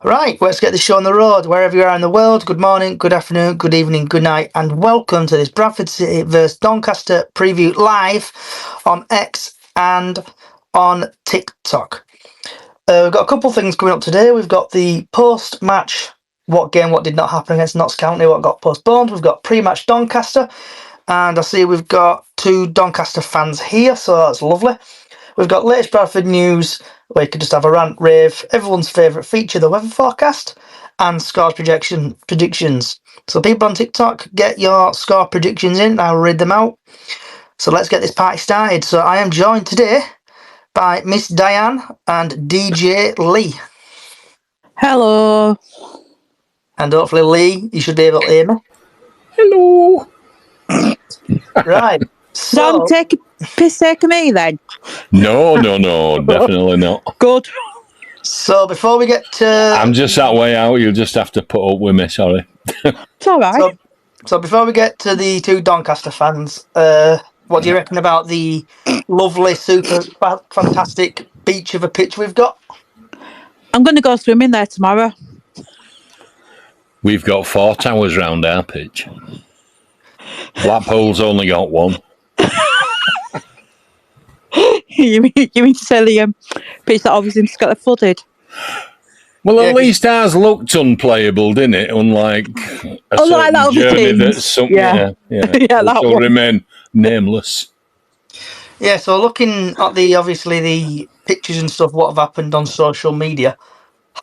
Right, let's get this show on the road. Wherever you are in the world, good morning, good afternoon, good evening, good night, and welcome to this Bradford City vs Doncaster preview live on X and on TikTok. We've got a couple of things coming up today. We've got the post-match, what did not happen against Notts County, what got postponed. We've got pre-match Doncaster, and I see we've got 2 Doncaster fans here, so that's lovely. We've got latest Bradford news, where you could just have a rant, rave, everyone's favourite feature, the weather forecast, and scores predictions. So people on TikTok, get your score predictions in, I'll read them out. So let's get this party started. So I am joined today by Miss Diane and DJ Lee. Hello. And hopefully, Lee, you should be able to hear me. Hello. Right. So, Don't take a piss take of me then. No, definitely not. Good. So before we get to... I'm just that way out. You'll just have to put up with me, sorry. It's all right. So before we get to the 2 Doncaster fans, what do you reckon about the lovely, super fantastic beach of a pitch we've got? I'm going to go swimming there tomorrow. We've got 4 towers round our pitch. Blackpool's only got 1. you mean to say the pitch that obviously just got flooded? Well, at least ours looked unplayable, didn't it? Unlike a like that journey teams. that's something, Yeah, that will one. remain nameless. Yeah, so looking at the pictures and stuff, what have happened on social media,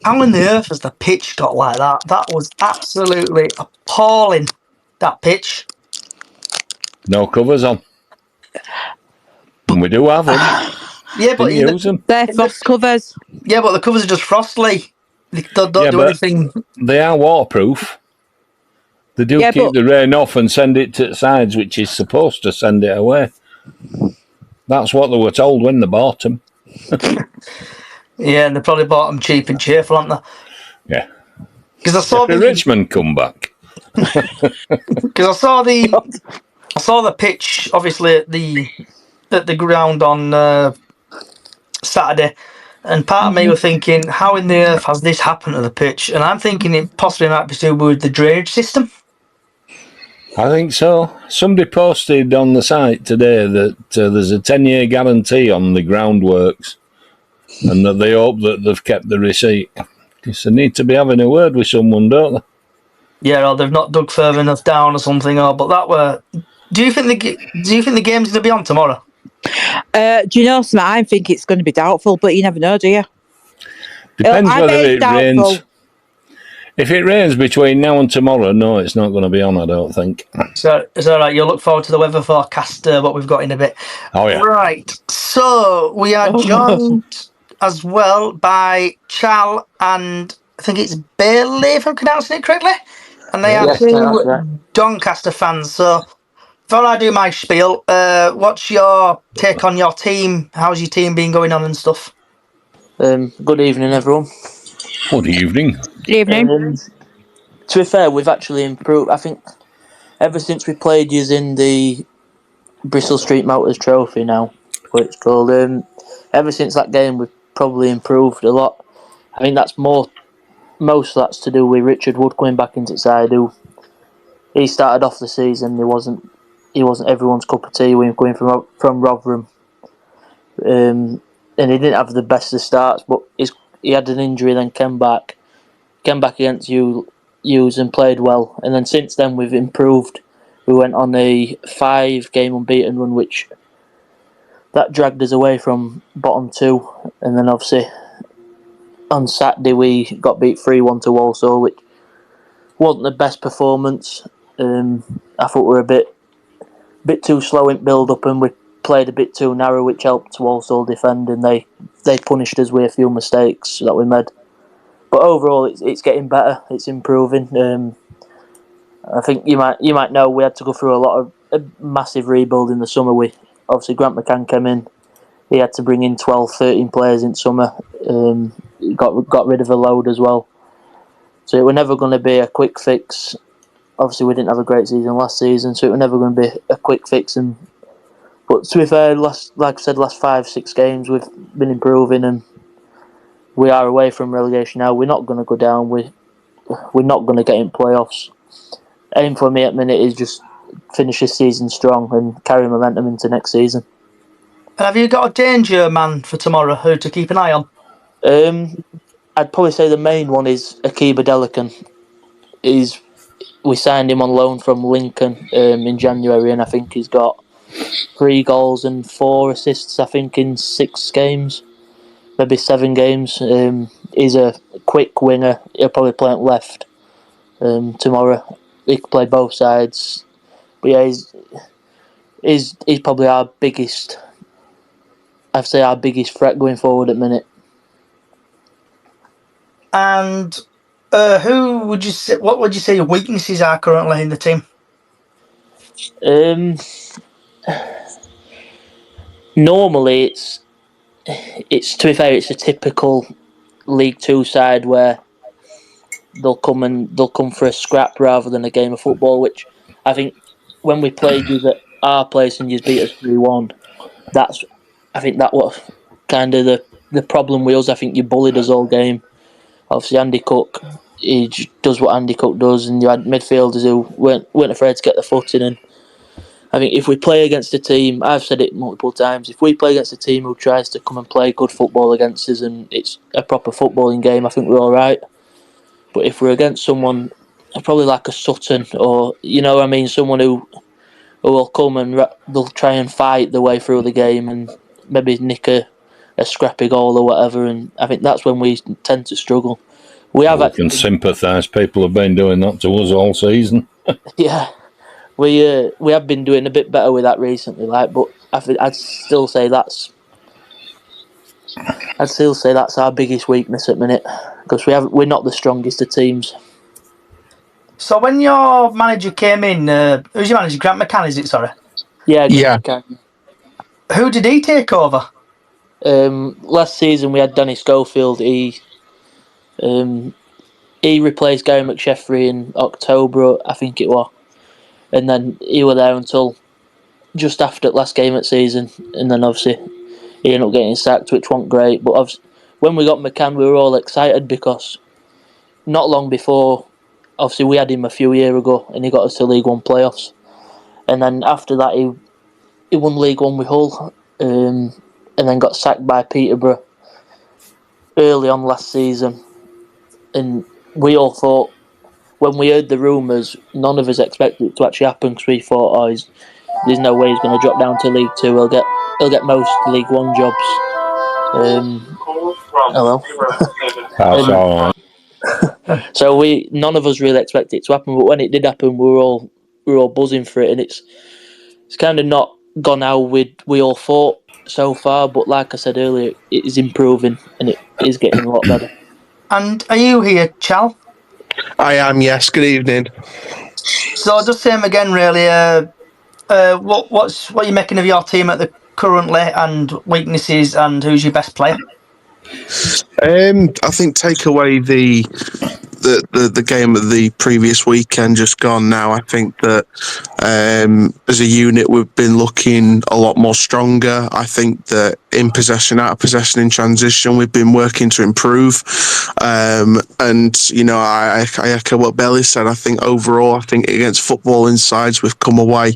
how in the earth has the pitch got like that? That was absolutely appalling, that pitch. No covers on. And we do have them. Yeah, but use them. They're frost covers. Yeah, but the covers are just frostly. They don't do anything. They are waterproof. They do keep the rain off and send it to the sides, which is supposed to send it away. That's what they were told when they bought them. Yeah, and they probably bought them cheap and cheerful, haven't they? Yeah. Because I saw the Richmond come back. Because I saw the pitch, obviously at the ground on Saturday, and part of me was thinking, how in the earth has this happened to the pitch? And I'm thinking it possibly might be to do with the drainage system. I think so. Somebody posted on the site today that there's a 10-year guarantee on the groundworks, and that they hope that they've kept the receipt. Because they need to be having a word with someone, don't they? Yeah, or they've not dug further enough down or something. Do you think the game's going to be on tomorrow? Do you know something? I think it's going to be doubtful, but you never know, do you? Depends whether it rains. If it rains between now and tomorrow, no, it's not going to be on, I don't think. So it's all right. You'll look forward to the weather forecast, what we've got in a bit. Oh, yeah. Right. So we are joined as well by Chal and I think it's Bailey, if I'm pronouncing it correctly. And they are 2 Doncaster fans. So before I do my spiel, what's your take on your team? How's your team been going on and stuff? Good evening, everyone. Good evening. Good evening. To be fair, we've actually improved. I think ever since we played using the Bristol Street Motors Trophy now, what it's called, ever since that game we've probably improved a lot. I think that's most of that's to do with Richard Wood coming back into the side. He started off the season, he wasn't everyone's cup of tea when he was going from Rotherham. And he didn't have the best of starts, but he had an injury, then came back against Hughes and played well. And then since then we've improved. We went on a 5-game unbeaten run, which that dragged us away from bottom 2. And then obviously on Saturday we got beat 3-1 to Walsall, which wasn't the best performance. I thought we were a bit too slow in build-up, and we played a bit too narrow, which helped Walsall defend, and they punished us with a few mistakes that we made. But overall, it's getting better. It's improving. I think you might know we had to go through a massive rebuild in the summer. Obviously Grant McCann came in. He had to bring in 12, 13 players in summer. Got rid of a load as well. So it was never going to be a quick fix. Obviously, we didn't have a great season last season, so it was never going to be a quick fix. But to be fair, like I said, last 5-6 games we've been improving, and we are away from relegation now. We're not going to go down. We're not going to get in playoffs. Aim for me at the minute is just finish this season strong and carry momentum into next season. And have you got a danger man for tomorrow who to keep an eye on? I'd probably say the main one is Akiba Delican. We signed him on loan from Lincoln in January, and I think he's got 3 goals and 4 assists, I think, in 6 games, maybe 7 games. He's a quick winger. He'll probably play at left tomorrow. He can play both sides. But yeah, he's probably our biggest, I'd say, our biggest threat going forward at the minute. And who would you say? What would you say your weaknesses are currently in the team? Normally, it's to be fair, it's a typical League Two side where they'll come for a scrap rather than a game of football. Which I think when we played you at our place and you beat us 3-1, I think that was kind of the problem with us. I think you bullied us all game. Obviously, Andy Cook, he does what Andy Cook does, and you had midfielders who weren't afraid to get the foot in. And I think if we play against a team, I've said it multiple times, if we play against a team who tries to come and play good football against us and it's a proper footballing game, I think we're all right. But if we're against someone, probably like a Sutton or, someone who will come and they'll try and fight their way through the game and maybe nick a scrappy goal or whatever, and I think that's when we tend to struggle. We can sympathise. People have been doing that to us all season. Yeah, we have been doing a bit better with that recently, but I'd still say that's our biggest weakness at the minute because we're not the strongest of teams. So when your manager came in, who's your manager? Grant McCann, is it? Sorry. Yeah. McCann. Who did he take over? Last season we had Danny Schofield. He replaced Gary McSheffrey in October, I think it was, and then he was there until just after the last game of the season, and then obviously he ended up getting sacked, which wasn't great. But when we got McCann, we were all excited because not long before, obviously we had him a few years ago, and he got us to League One playoffs, and then after that he won League One with Hull, and then got sacked by Peterborough early on last season. And we all thought, when we heard the rumours, none of us expected it to actually happen because we thought, there's no way he's going to drop down to League Two. He'll get most League One jobs. Hello. That's all right. So none of us really expected it to happen, but when it did happen, we were all buzzing for it, and it's kind of not gone how we all thought so far. But like I said earlier, it is improving and it is getting a lot better. And are you here, Chal? I am, yes. Good evening. So just same again, really. What are you making of your team at the currently, and weaknesses, and who's your best player? I think take away the game of the previous weekend just gone now. I think that as a unit we've been looking a lot more stronger. I think that in possession, out of possession, in transition, we've been working to improve. And I echo what Belly said. I think overall, against footballing sides, we've come away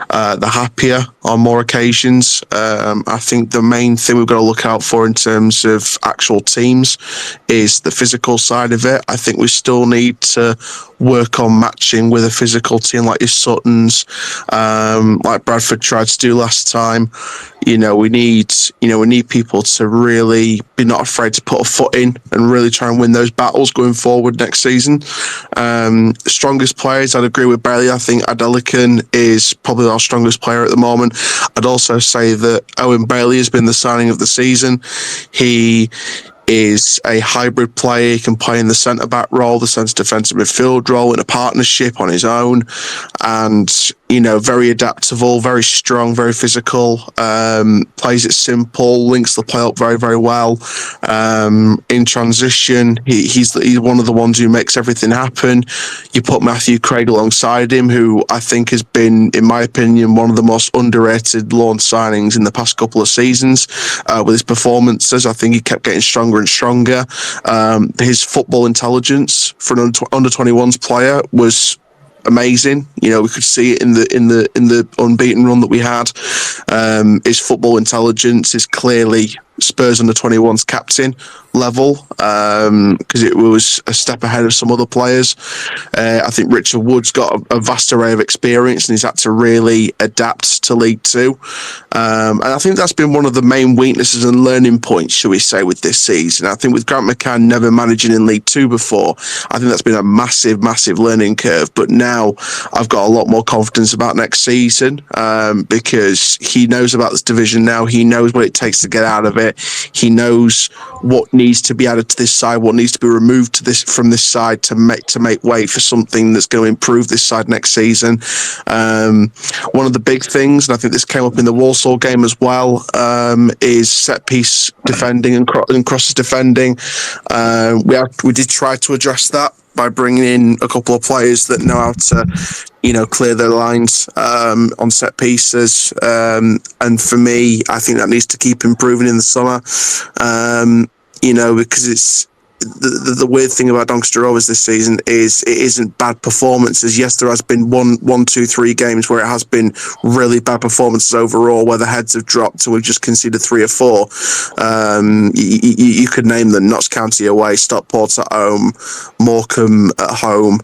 the happier on more occasions. I think the main thing we've got to look out for in terms of actual teams is the physical side of it. I think we still need to work on matching with a physical team like your Suttons, like Bradford tried to do last time. We need people to really be not afraid to put a foot in and really try and win those battles going forward next season. Strongest players, I'd agree with Bailey. I think Adelican is probably our strongest player at the moment. I'd also say that Owen Bailey has been the signing of the season. He is a hybrid player. He can play in the centre-back role, the centre defensive midfield role, in a partnership on his own. And very adaptable, very strong, very physical, plays it simple, links the play up very, very well. In transition, he's one of the ones who makes everything happen. You put Matthew Craig alongside him, who I think has been, in my opinion, one of the most underrated loan signings in the past couple of seasons with his performances. I think he kept getting stronger and stronger. His football intelligence for an under-21s player was amazing. We could see it in the unbeaten run that we had. His football intelligence is clearly Spurs under-21's captain level, because it was a step ahead of some other players. I think Richard Wood's got a vast array of experience and he's had to really adapt to League Two. And I think that's been one of the main weaknesses and learning points, shall we say, with this season. I think with Grant McCann never managing in League Two before, I think that's been a massive, massive learning curve. But now I've got a lot more confidence about next season, because he knows about this division now. He knows what it takes to get out of it. He knows what needs to be added to this side, what needs to be removed from this side to make way for something that's going to improve this side next season. One of the big things, and I think this came up in the Walsall game as well, is set piece defending and crosses defending. We did try to address that by bringing in a couple of players that know how to, clear their lines on set pieces. And for me, I think that needs to keep improving in the summer, because it's the weird thing about Doncaster Rovers this season is it isn't bad performances. Yes, there has been one, 2, 3 games where it has been really bad performances overall, where the heads have dropped and we've just conceded 3 or 4. You could name them: Notts County away, Stockport at home, Morecambe at home,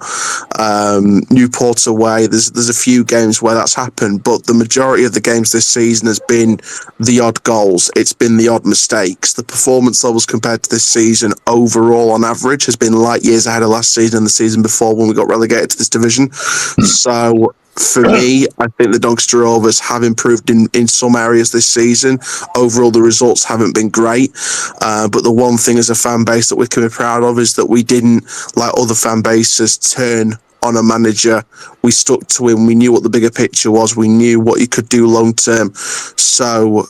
Newport away. There's a few games where that's happened, but the majority of the games this season has been the odd goals. It's been the odd mistakes. The performance levels compared to this season overall on average has been light years ahead of last season and the season before when we got relegated to this division. So for me, I think the Doncaster Rovers have improved in some areas this season. Overall, the results haven't been great. But the one thing as a fan base that we can be proud of is that we didn't, like other fan bases, turn on a manager. We stuck to him. We knew what the bigger picture was. We knew what he could do long term. So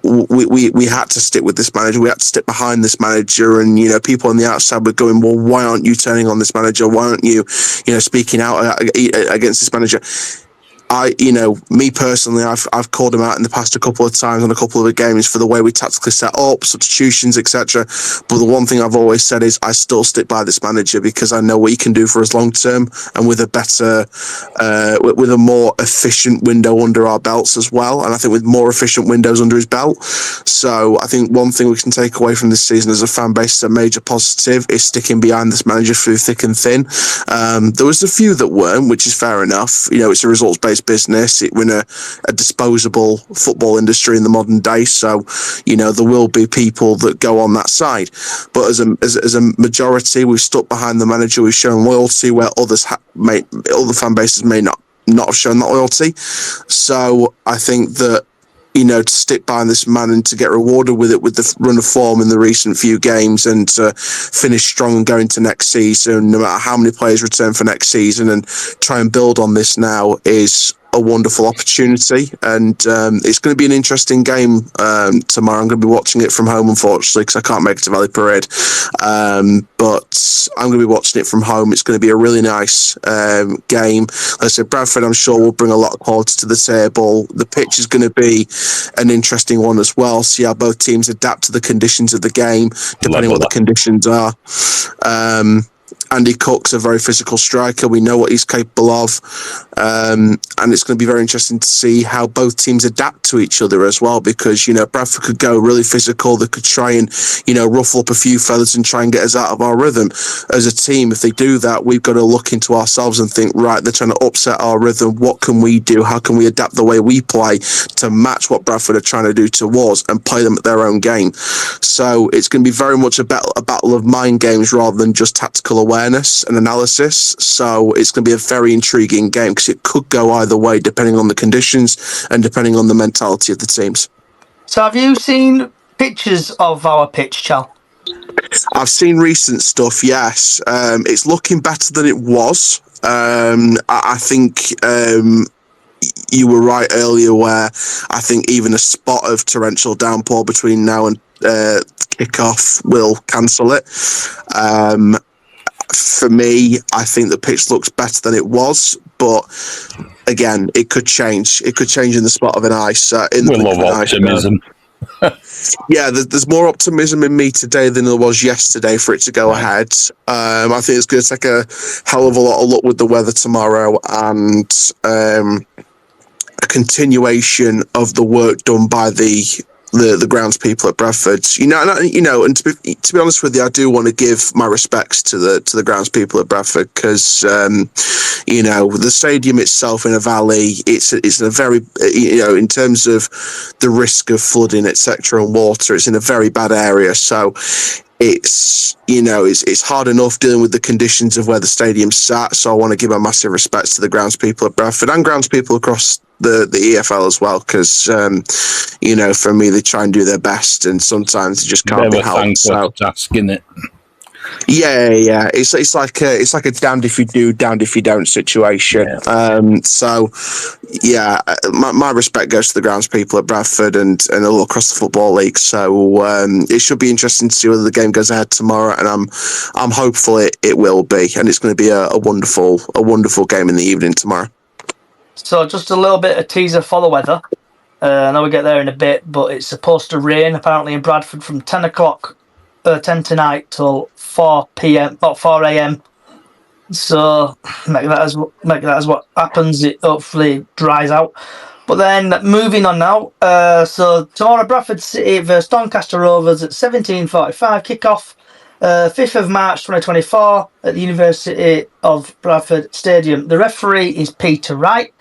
we had to stick with this manager. We had to stick behind this manager, and people on the outside were going, well, why aren't you turning on this manager? Why aren't you speaking out against this manager? Me personally, I've called him out in the past a couple of times on a couple of the games for the way we tactically set up, substitutions, etc. But the one thing I've always said is I still stick by this manager because I know what he can do for us long term, and with a better, with a more efficient window under our belts as well. And I think with more efficient windows under his belt. So I think one thing we can take away from this season as a fan base, a major positive, is sticking behind this manager through thick and thin. There was a few that weren't, which is fair enough. It's a results-based business. We're in a disposable football industry in the modern day, so there will be people that go on that side. But as a majority, we've stuck behind the manager. We've shown loyalty where other fan bases may not have shown that loyalty. So I think that to stick behind this man and to get rewarded with it, with the run of form in the recent few games, and to finish strong and go into next season, no matter how many players return for next season, and try and build on this now, is a wonderful opportunity. And it's going to be an interesting game tomorrow. I'm going to be watching it from home, unfortunately, because I can't make it to Valley Parade. But I'm going to be watching it from home. It's going to be a really nice game. Like I said, Bradford, I'm sure, will bring a lot of quality to the table. The pitch is going to be an interesting one as well. See how both teams adapt to the conditions of the game, depending on what the conditions are. Andy Cook's a very physical striker. We know what he's capable of. And it's going to be very interesting to see how both teams adapt to each other as well, because, Bradford could go really physical. They could try and, ruffle up a few feathers and try and get us out of our rhythm. As a team, if they do that, we've got to look into ourselves and think, right, they're trying to upset our rhythm. What can we do? How can we adapt the way we play to match what Bradford are trying to do to us and play them at their own game? So it's going to be very much a battle of mind games rather than just tactical awareness and analysis. So it's going to be a very intriguing game because it could go either way depending on the conditions and depending on the mentality of the teams. So have you seen pictures of our pitch, Chal? I've seen recent stuff, yes. It's looking better than it was. I think you were right earlier where I think even a spot of torrential downpour between now and kick-off will cancel it. For me, I think the pitch looks better than it was, but again, it could change. It could change in the spot of an ice. In the We blink love of an ice. optimism. Yeah, there's more optimism in me today than there was yesterday for it to go ahead. I think it's going to take a hell of a lot of luck with the weather tomorrow and a continuation of the work done by the grounds people at Bradford. And to be honest with you, I do want to give my respects to the grounds people at Bradford because the stadium itself in a valley, it's in a very in terms of the risk of flooding, etc., and water, it's in a very bad area. So it's hard enough dealing with the conditions of where the stadium's sat. So I want to give my massive respects to the grounds people at Bradford and grounds people across the EFL as well, because for me, they try and do their best, and sometimes it just can't be helped. So task, innit? Yeah. It's like a damned if you do, damned if you don't situation. Yeah. My respect goes to the grounds people at Bradford and all across the Football League. So it should be interesting to see whether the game goes ahead tomorrow, and I'm hopeful it will be, and it's going to be a wonderful game in the evening tomorrow. So just a little bit of teaser for the weather. I know we get there in a bit, but it's supposed to rain apparently in Bradford from 10 tonight till 4 a.m. So make that as what happens. It hopefully dries out. But then moving on now. So tomorrow, Bradford City versus Doncaster Rovers at 17:45 kickoff. 5th of March 2024 at the University of Bradford Stadium. The referee is Peter Wright,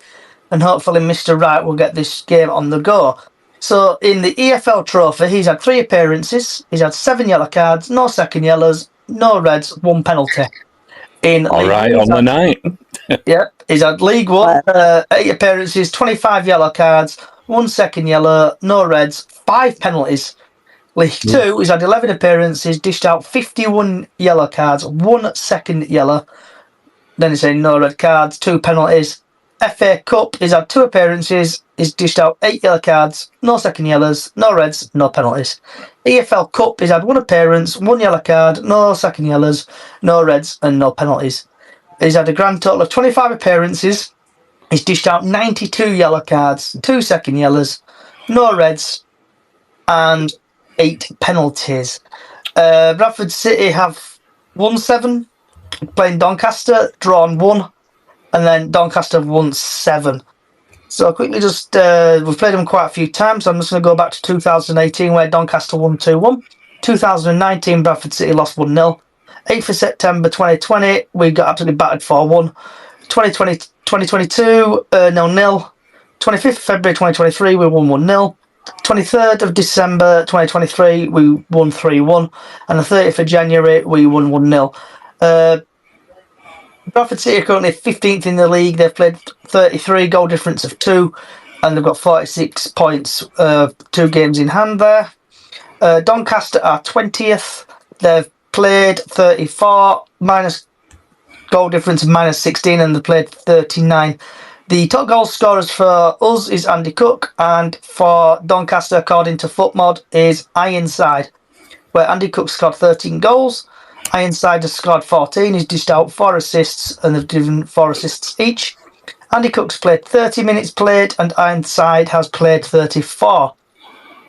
and hopefully Mr. Wright will get this game on the go. So in the EFL trophy, he's had 3 appearances. He's had 7 yellow cards, no second yellows, no reds, 1 penalty. All right, on the night. Yeah, he's had League 1, 8 appearances, 25 yellow cards, 1 second yellow, no reds, 5 penalties. League 2, he's had 11 appearances, dished out 51 yellow cards, 1 second yellow. Then he's saying no red cards, 2 penalties. FA Cup, he's had 2 appearances, he's dished out 8 yellow cards, no second yellows, no reds, no penalties. EFL Cup, he's had 1 appearance, 1 yellow card, no second yellows, no reds, and no penalties. He's had a grand total of 25 appearances, he's dished out 92 yellow cards, 2 second yellows, no reds, and 8 penalties. Bradford City have won 7, playing Doncaster, drawn 1, and then Doncaster have won 7. So quickly just, we've played them quite a few times, so I'm just going to go back to 2018 where Doncaster won 2-1. 2019, Bradford City lost 1-0. 8th of September 2020, we got absolutely battered 4-1. 2022, 0-0. 25th of February 2023, we won 1-0. 23rd of December 2023, we won 3-1, and the 30th of January, we won 1-0. Bradford City are currently 15th in the league. They've played 33, goal difference of 2, and they've got 46 points, 2 games in hand there. Doncaster are 20th. They've played 34, minus goal difference of minus 16, and they've played 39. The top goal scorers for us is Andy Cook, and for Doncaster, according to FootMod, is Ironside, where Andy Cook scored 13 goals. Ironside has scored 14. He's dished out 4 assists, and they've given 4 assists each. Andy Cook's played 30 minutes played, and Ironside has played 34.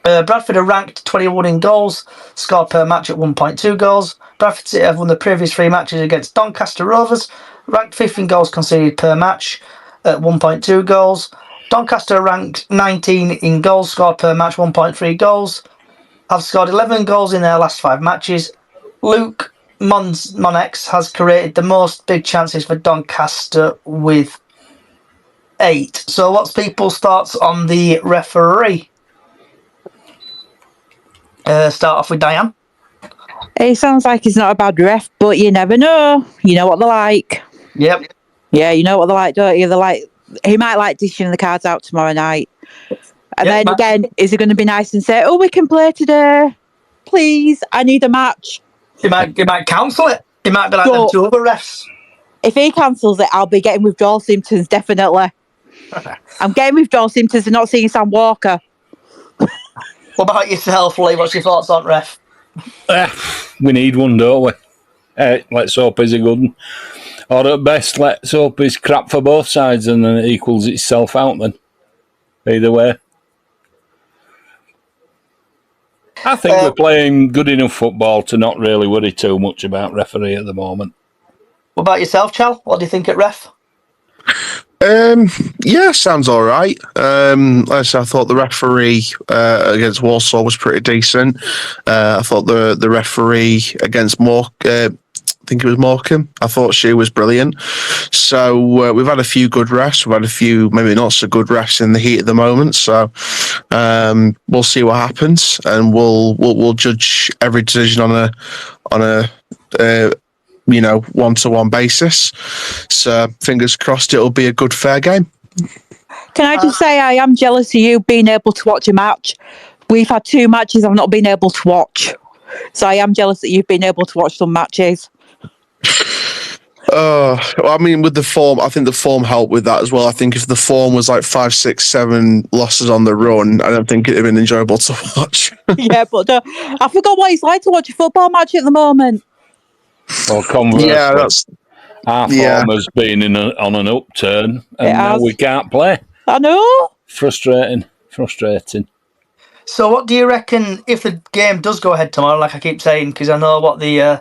Bradford are ranked 21 in goals, scored per match at 1.2 goals. Bradford City have won the previous 3 matches against Doncaster Rovers, ranked 5th in goals conceded per match at 1.2 goals. Doncaster are ranked 19 in goals scored per match, 1.3 goals. Have scored 11 goals in their last 5 matches. Luke Monex has created the most big chances for Doncaster with 8. So what's people's thoughts on the referee? Start off with Diane. It sounds like he's not a bad ref, but you never know. You know what they're like. Yep. Yeah, you know what they're like, don't you? They're like, he might like dishing the cards out tomorrow night. And then again, is he going to be nice and say, "Oh, we can play today. Please, I need a match." He might cancel it. He might be like them 2 other refs. If he cancels it, I'll be getting withdrawal symptoms, definitely. I'm getting with Joel Simpsons and not seeing Sam Walker. What about yourself, Lee? What's your thoughts on ref? We need one, don't we? Let's hope he's a good one. Or at best, let's hope he's crap for both sides and then it equals itself out then. Either way. I think we're playing good enough football to not really worry too much about referee at the moment. What about yourself, Chal? What do you think at ref? Yeah, sounds all right. Like I said, I thought the referee against Walsall was pretty decent. I thought the referee against I think it was Morecambe. I thought she was brilliant. So we've had a few good refs. We've had a few maybe not so good refs in the heat of the moment. So we'll see what happens, and we'll judge every decision on a one-to-one basis. So fingers crossed it'll be a good, fair game. Can I just say I am jealous of you being able to watch a match. We've had 2 matches I've not been able to watch. So I am jealous that you've been able to watch some matches. I mean, with the form, I think the form helped with that as well. I think if the form was like 5, 6, 7 losses on the run, I don't think it'd have been enjoyable to watch. Yeah, but I forgot what it's like to watch a football match at the moment. Well, conversely, our form yeah. has been on an upturn, and now we can't play. I know. Frustrating. So what do you reckon if the game does go ahead tomorrow, like I keep saying, because I know what the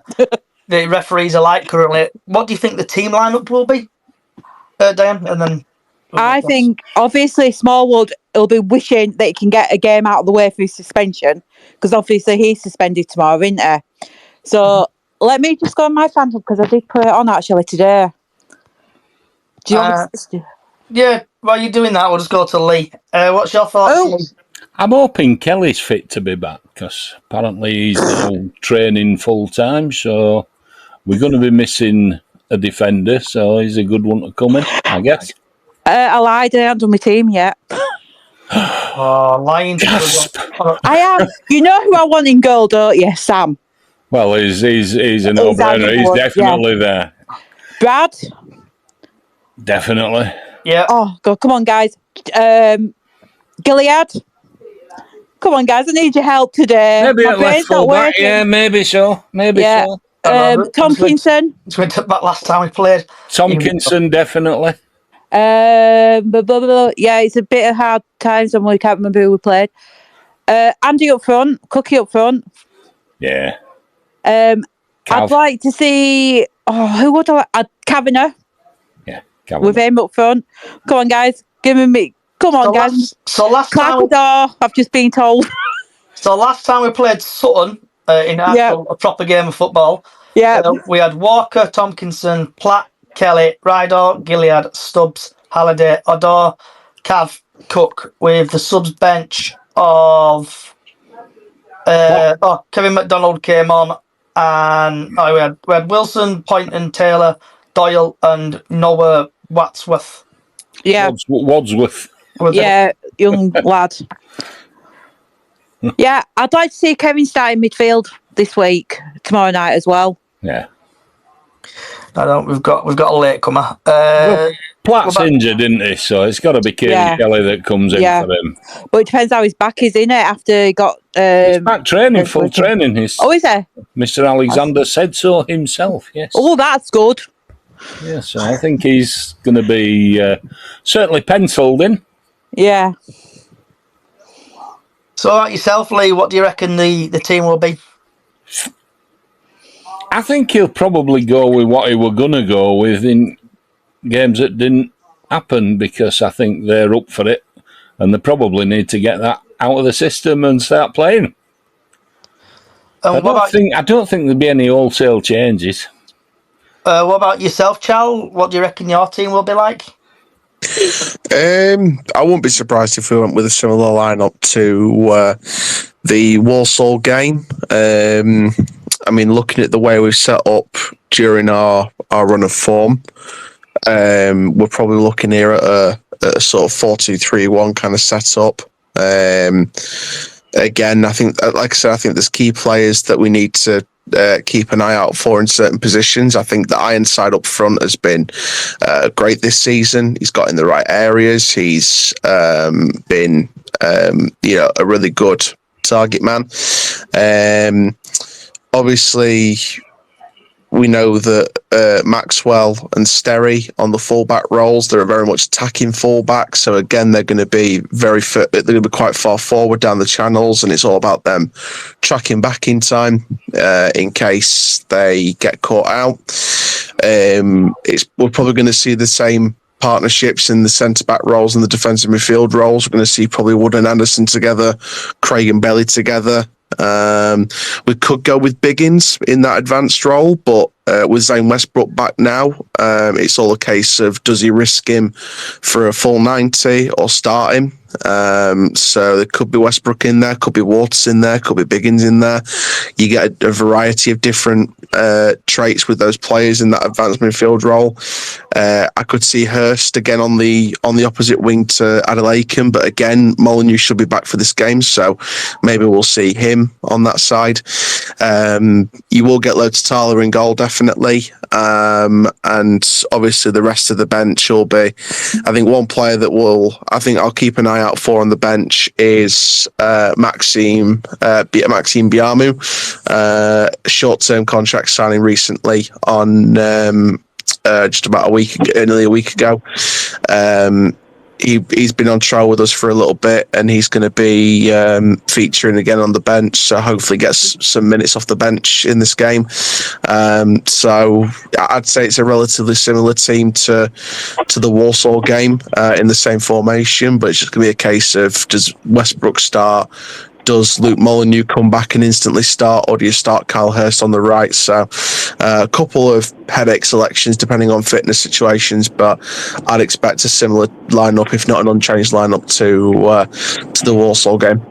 referees are like currently, what do you think the team lineup will be, Diane? And then I think, obviously, Smallwood will be wishing that he can get a game out of the way for his suspension, because obviously he's suspended tomorrow, isn't he? So let me just go on my phantom, because I did put it on actually today. Do you want to... Yeah, while you're doing that, we'll just go to Lee. What's your thoughts, Lee? I'm hoping Kelly's fit to be back, because apparently he's now training full time, so we're going to be missing a defender, so he's a good one to come in, I guess. I lied, I haven't done my team yet. Lying to I am. You know who I want in goal, don't you? Sam. Well, he's a no-brainer. He's definitely there. Brad? Definitely. Yeah. Oh, God, come on, guys. Gilead? Come on, guys, I need your help today. Maybe at left full back, yeah, maybe so. So. Tomkinson. It's went back last time we played. Tomkinson, definitely. Yeah, it's a bit of hard times when we can't remember who we played. Andy up front, Cookie up front. Yeah. I'd like to see. Who would I like? Kavanagh. Yeah, Kavanagh. With him up front. Come on, guys, give me. Come on, guys. Last time, I've just been told. So last time we played Sutton in a proper game of football. Yeah. We had Walker, Tomkinson, Platt, Kelly, Rydor, Gilead, Stubbs, Halliday, Odor, Cav, Cook, with the subs bench of Kevin McDonald came on, and we had Wilson, Poynton, Taylor, Doyle, and Noah Wadsworth. Yeah. Wadsworth. Yeah, young lad. Yeah, I'd like to see Kevin starting midfield this week, tomorrow night as well. Yeah. We've got a latecomer. Platt's injured, isn't he? So it's got to be Kieran Kelly that comes in for him. But it depends how his back is, innit? After he got... he's back training, full training. Oh, is he? Mr. Alexander said so himself, yes. Oh, that's good. Yeah, so I think he's going to be certainly penciled in. Yeah. So about yourself, Lee, what do you reckon the team will be? I think he'll probably go with what he were going to go with in games that didn't happen, because I think they're up for it and they probably need to get that out of the system and start playing. I don't think there'll be any wholesale changes. What about yourself, Chal? What do you reckon your team will be like? I wouldn't be surprised if we went with a similar lineup to the Walsall game. I mean, looking at the way we've set up during our run of form, we're probably looking here at a sort of 4-2-3-1 kind of setup. Again, I think, like I said, I think there's key players that we need to keep an eye out for in certain positions. I think the Ironside up front has been great this season. He's got in the right areas. He's been a really good target man. Obviously, we know that Maxwell and Sterry on the fullback roles, they're very much attacking fullbacks. So again, they're going to be quite far forward down the channels, and it's all about them tracking back in time in case they get caught out. We're probably going to see the same partnerships in the centre-back roles and the defensive midfield roles. We're going to see probably Wood and Anderson together, Craig and Bailey together. We could go with Biggins in that advanced role, but with Zane Westbrook back now, it's all a case of does he risk him for a full 90 or start him? So there could be Westbrook in there, could be Waters in there, could be Biggins in there. You get a variety of different traits with those players in that advanced midfield role. I could see Hurst again on the opposite wing to Adelaide, but again, Molineux should be back for this game, so maybe we'll see him on that side. You will get Lotitala in goal, definitely. And obviously the rest of the bench will be, I think one player that I'll keep an eye out for on the bench is Maxime Biamu, short-term contract signing recently on just about nearly a week ago. He's been on trial with us for a little bit, and he's going to be featuring again on the bench, so hopefully gets some minutes off the bench in this game. So I'd say it's a relatively similar team to the Walsall game in the same formation, but it's just going to be a case of, does Westbrook start? Does Luke Molineux come back and instantly start, or do you start Kyle Hurst on the right? So a couple of headache selections depending on fitness situations, but I'd expect a similar lineup, if not an unchanged lineup, to the Walsall game.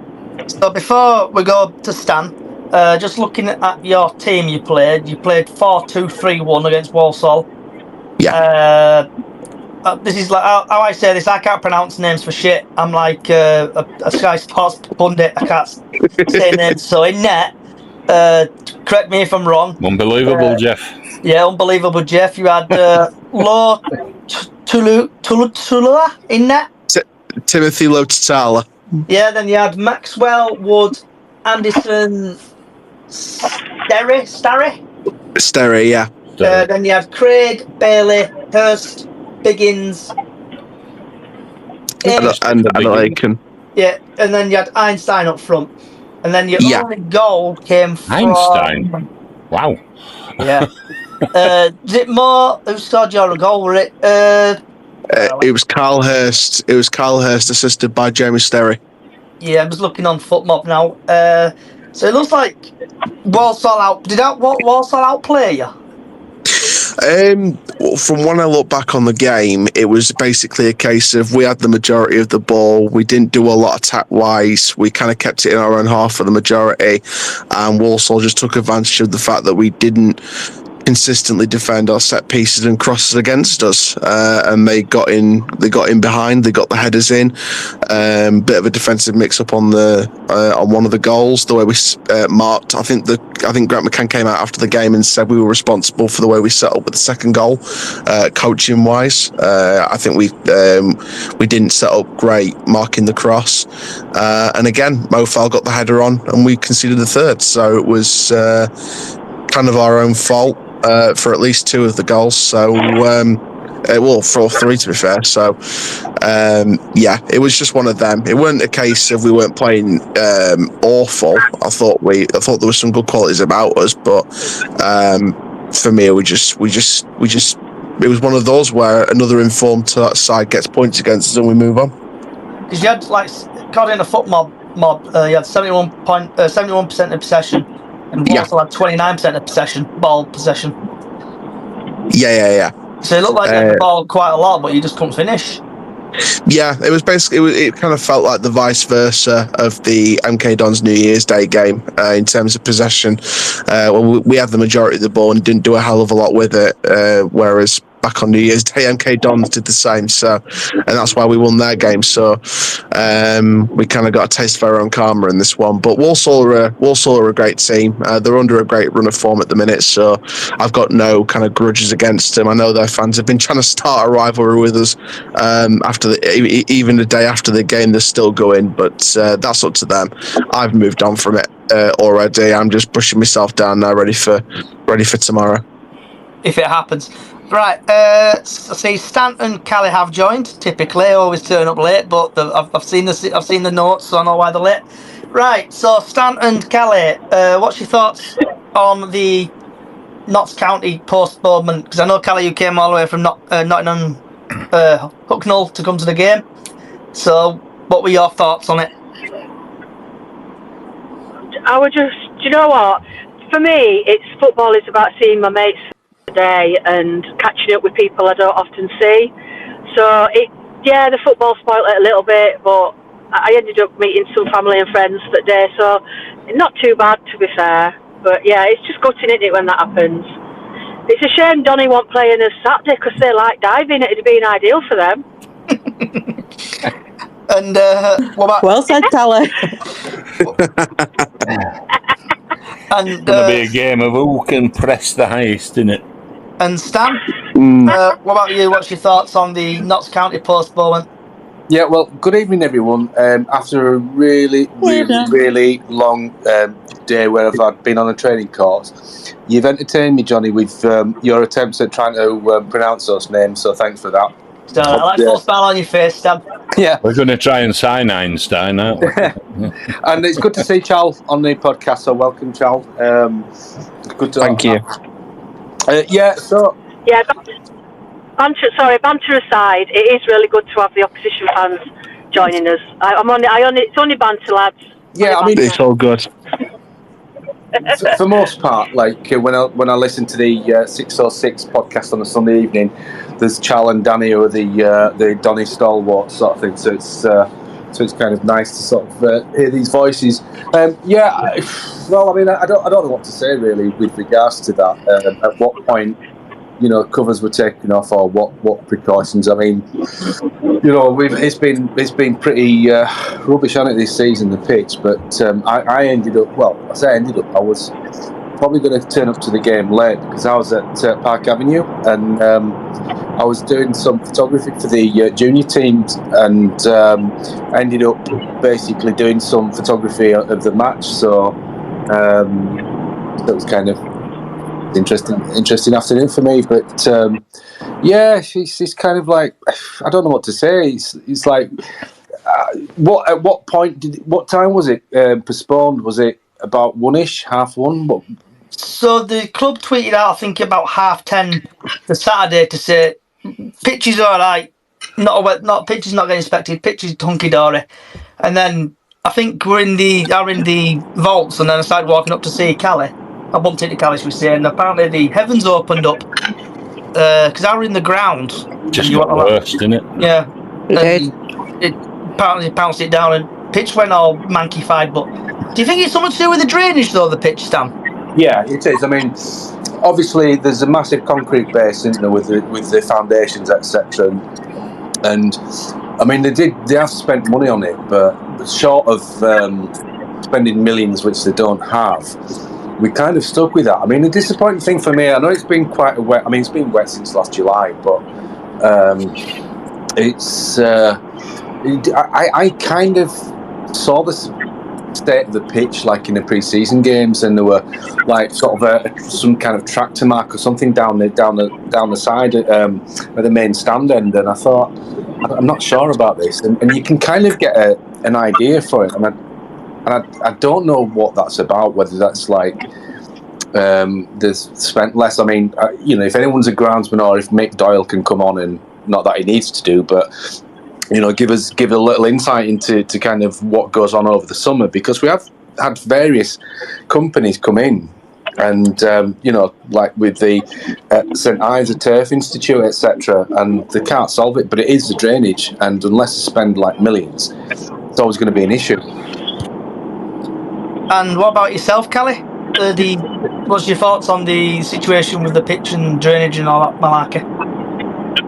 So before we go to Stan, just looking at your team you played 4-2-3-1 against Walsall. Yeah. This is like how I say this. I can't pronounce names for shit. I'm like a Sky Sports pundit. I can't say names. So in net, correct me if I'm wrong. Unbelievable, Jeff. Yeah, unbelievable, Jeff. You had Lo Tulula in net. Timothy Lotitala. Yeah, then you had Maxwell, Wood, Anderson, Sterry. Yeah. Then you had Craig, Bailey, Hurst, Biggins, and Adelaide. Yeah, and then you had Einstein up front, and then your only goal came from Einstein. Wow. Yeah. Is it more? Who scored your goal? Were it? It was Kyle Hurst. It was Kyle Hurst, assisted by Jamie Sterry. Yeah, I'm just looking on FootMob now. So it looks like Walsall out. Did Walsall outplay you? From when I look back on the game, it was basically a case of we had the majority of the ball. We didn't do a lot attack-wise. We kind of kept it in our own half for the majority, and Walsall just took advantage of the fact that we didn't consistently defend our set pieces and crosses against us, and they got in behind. They got the headers in. Bit of a defensive mix-up on one of the goals. The way we marked, I think Grant McCann came out after the game and said we were responsible for the way we set up with the second goal, coaching wise. I think we didn't set up great marking the cross, and again Mofal got the header on and we conceded the third. So it was kind of our own fault for at least two of the goals. So, for all three, to be fair. So, it was just one of them. It wasn't a case of we weren't playing awful. I thought there was some good qualities about us, but for me, we just. It was one of those where another informed side gets points against us and we move on. Because you had, according to FootMob, you had 71% of possession. And Walsall had 29% of ball possession. Yeah. So it looked like you had the ball quite a lot, but you just couldn't finish. Yeah, it was basically, it kind of felt like the vice versa of the MK Dons New Year's Day game in terms of possession. We had the majority of the ball and didn't do a hell of a lot with it, whereas back on New Year's Day. MK Dons did the same, so, and that's why we won their game. So we kind of got a taste of our own karma in this one. But Walsall are a great team. They're under a great run of form at the minute, so I've got no kind of grudges against them. I know their fans have been trying to start a rivalry with us even the day after the game. They're still going, but that's up to them. I've moved on from it already. I'm just brushing myself down now, ready for tomorrow. If it happens. Right, I see Stan and Callie have joined. Typically, I always turn up late, but I've seen the notes, so I know why they're late. Right, so Stan and Callie, what's your thoughts on the Notts County postponement? Because I know, Callie, you came all the way from Nottingham, Hucknall to come to the game. So, what were your thoughts on it? I would just, do you know what? For me, football is about seeing my mates day and catching up with people I don't often see. So the football spoiled it a little bit, but I ended up meeting some family and friends that day, so not too bad, to be fair. But yeah, it's just gutting, isn't it, when that happens. It's a shame Donny won't play in a Saturday because they like diving. It'd been ideal for them. And what about? Well said, Callie. And It's going to be a game of who can press the highest, isn't it? And Stan, what about you? What's your thoughts on the Notts County postponement? Yeah, well, good evening, everyone. After a really long day where I've been on a training course, you've entertained me, Johnny, with your attempts at trying to pronounce those names, so thanks for that. So, I like full smile on your face, Stan. Yeah. We're going to try and sign Einstein, aren't we? And it's good to see Charles on the podcast, so welcome, Charles. Good to Thank you. Banter aside, it is really good to have the opposition fans joining us. It's only banter, lads. Yeah, I mean, it's all good. For most part, like when I listen to the 606 podcast on a Sunday evening, there's Chal and Danny who are the Donny stalwart sort of thing. So it's kind of nice to sort of hear these voices. I don't know what to say really with regards to that. At what point, covers were taken off, or what precautions? I mean, it's been pretty rubbish on it this season, the pitch. But I ended up. I was probably going to turn up to the game late because I was at Park Avenue and I was doing some photography for the junior teams, and I ended up basically doing some photography of the match. So that was kind of interesting afternoon for me. But she's kind of like, I don't know what to say. It's like, at what point what time was it postponed? Was it about 1ish, 1:30? So the club tweeted out, I think about 10:30 the Saturday to say pitch is all right, pitch is not getting inspected, pitch is hunky dory, and then I think we're in the vaults, and then I started walking up to see Callie. I bumped into Callie, we say, and apparently the heavens opened up because I were in the ground. Just got worse, didn't it? Yeah, It apparently pounced it down and pitch went all mankified. But do you think it's something to do with the drainage though, the pitch, Stan? Yeah, it is. I mean, obviously there's a massive concrete base, isn't there, with the foundations, etc. And I mean, they have spent money on it, but short of spending millions, which they don't have, we kind of stuck with that. I mean, the disappointing thing for me, I know it's been quite a wet. I mean, it's been wet since last July, but I kind of saw this state of the pitch like in the pre-season games, and there were like sort of some kind of tractor mark or something down the side at the main stand end, and I thought, I'm not sure about this, and you can kind of get an idea for it, and I don't know what that's about, whether that's like they've spent less. I mean, if anyone's a groundsman, or if Mick Doyle can come on, and not that he needs to do, but give a little insight into kind of what goes on over the summer, because we have had various companies come in, and like with the St Ives Turf Institute, etc., and they can't solve it. But it is the drainage, and unless they spend like millions, it's always going to be an issue. And what about yourself, Callie? What's your thoughts on the situation with the pitch and drainage and all that malarkey?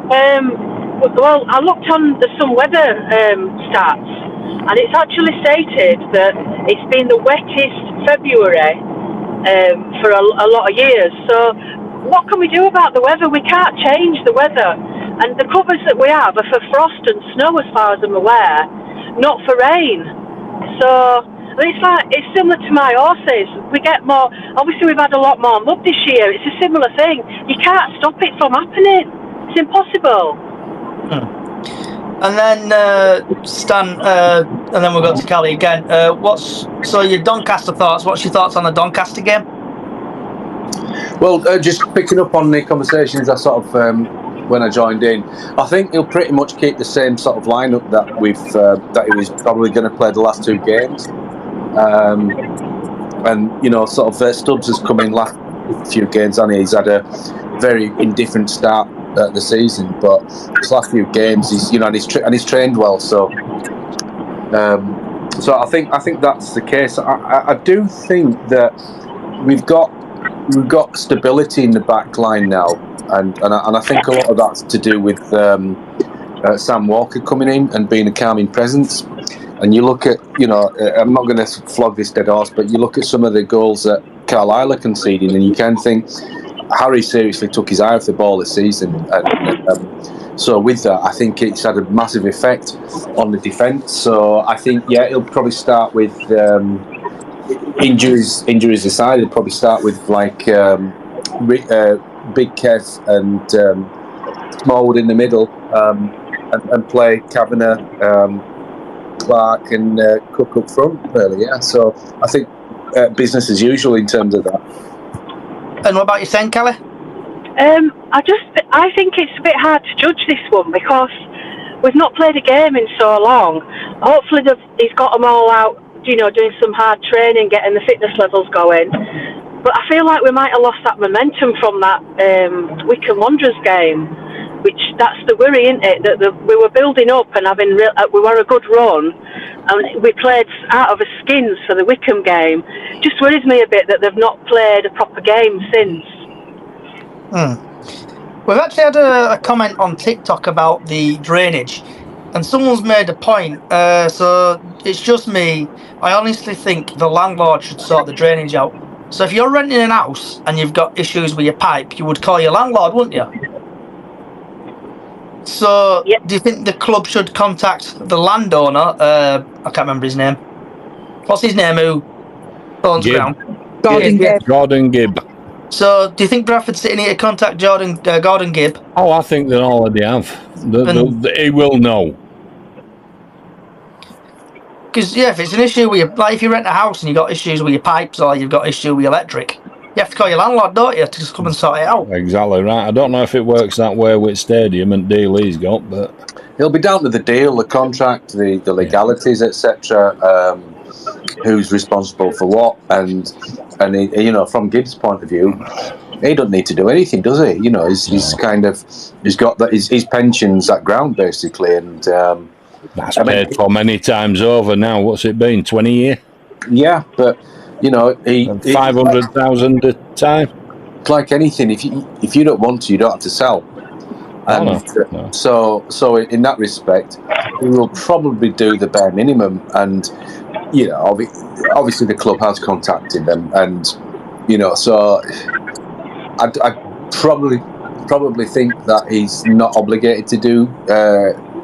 Well, I looked on some weather stats, and it's actually stated that it's been the wettest February for a lot of years. So what can we do about the weather? We can't change the weather. And the covers that we have are for frost and snow, as far as I'm aware, not for rain. So it's similar to my horses. We get more. Obviously, we've had a lot more mud this year. It's a similar thing. You can't stop it from happening. It's impossible. And then Stan, and then we'll go to Callie again. So your Doncaster thoughts? What's your thoughts on the Doncaster game? Well, just picking up on the conversations I sort of when I joined in, I think he'll pretty much keep the same sort of lineup that that he was probably going to play the last 2 games. And sort of Stubbs has come in last few games, and he's had a very indifferent start the season, but his last few games, he's he's trained well. So I think that's the case. I do think that we've got stability in the back line now, and I think a lot of that's to do with Sam Walker coming in and being a calming presence. And you look at, I'm not going to flog this dead horse, but you look at some of the goals that Carlisle are conceding, and you can think Harry seriously took his eye off the ball this season. And so with that, I think it's had a massive effect on the defence. So I think, he'll probably start with injuries aside. He'll probably start with like Big Kev and Smallwood in the middle, and play Kavanagh, Clark and Cook up front, really. So I think business as usual in terms of that. And what about you, saying, Kelly? I think it's a bit hard to judge this one because we've not played a game in so long. Hopefully he's got them all out, doing some hard training, getting the fitness levels going. But I feel like we might have lost that momentum from that Wycombe Wanderers game, which that's the worry, isn't it? That we were building up and we were a good run, and we played out of our skins for the Wycombe game. Just worries me a bit that they've not played a proper game since. We've actually had a comment on TikTok about the drainage, and someone's made a point. So it's just me. I honestly think the landlord should sort the drainage out. So if you're renting an house and you've got issues with your pipe, you would call your landlord, wouldn't you? So do you think the club should contact the landowner? I can't remember his name. What's his name? Who owns the ground? Gordon Gibb. So, do you think Bradford City need to contact Gordon Gibb? Oh, I think they already have. He will know. Because, if it's an issue with if you rent a house and you've got issues with your pipes or you've got issue with your electric, you have to call your landlord, don't you, to just come and sort it out? Exactly right. I don't know if it works that way with Stadium and deal he's got, but it'll be down to the deal, the contract, the legalities, etc. Who's responsible for what, and from Gibbs' point of view, he doesn't need to do anything, does he? He's got his pensions at ground basically, and that's paid for many times over now. What's it been? 20 years? Yeah, but he 500,000 a time. It's like anything. If you don't want to, you don't have to sell. And no. So in that respect, we will probably do the bare minimum. And obviously the club has contacted them, and so I probably think that he's not obligated to do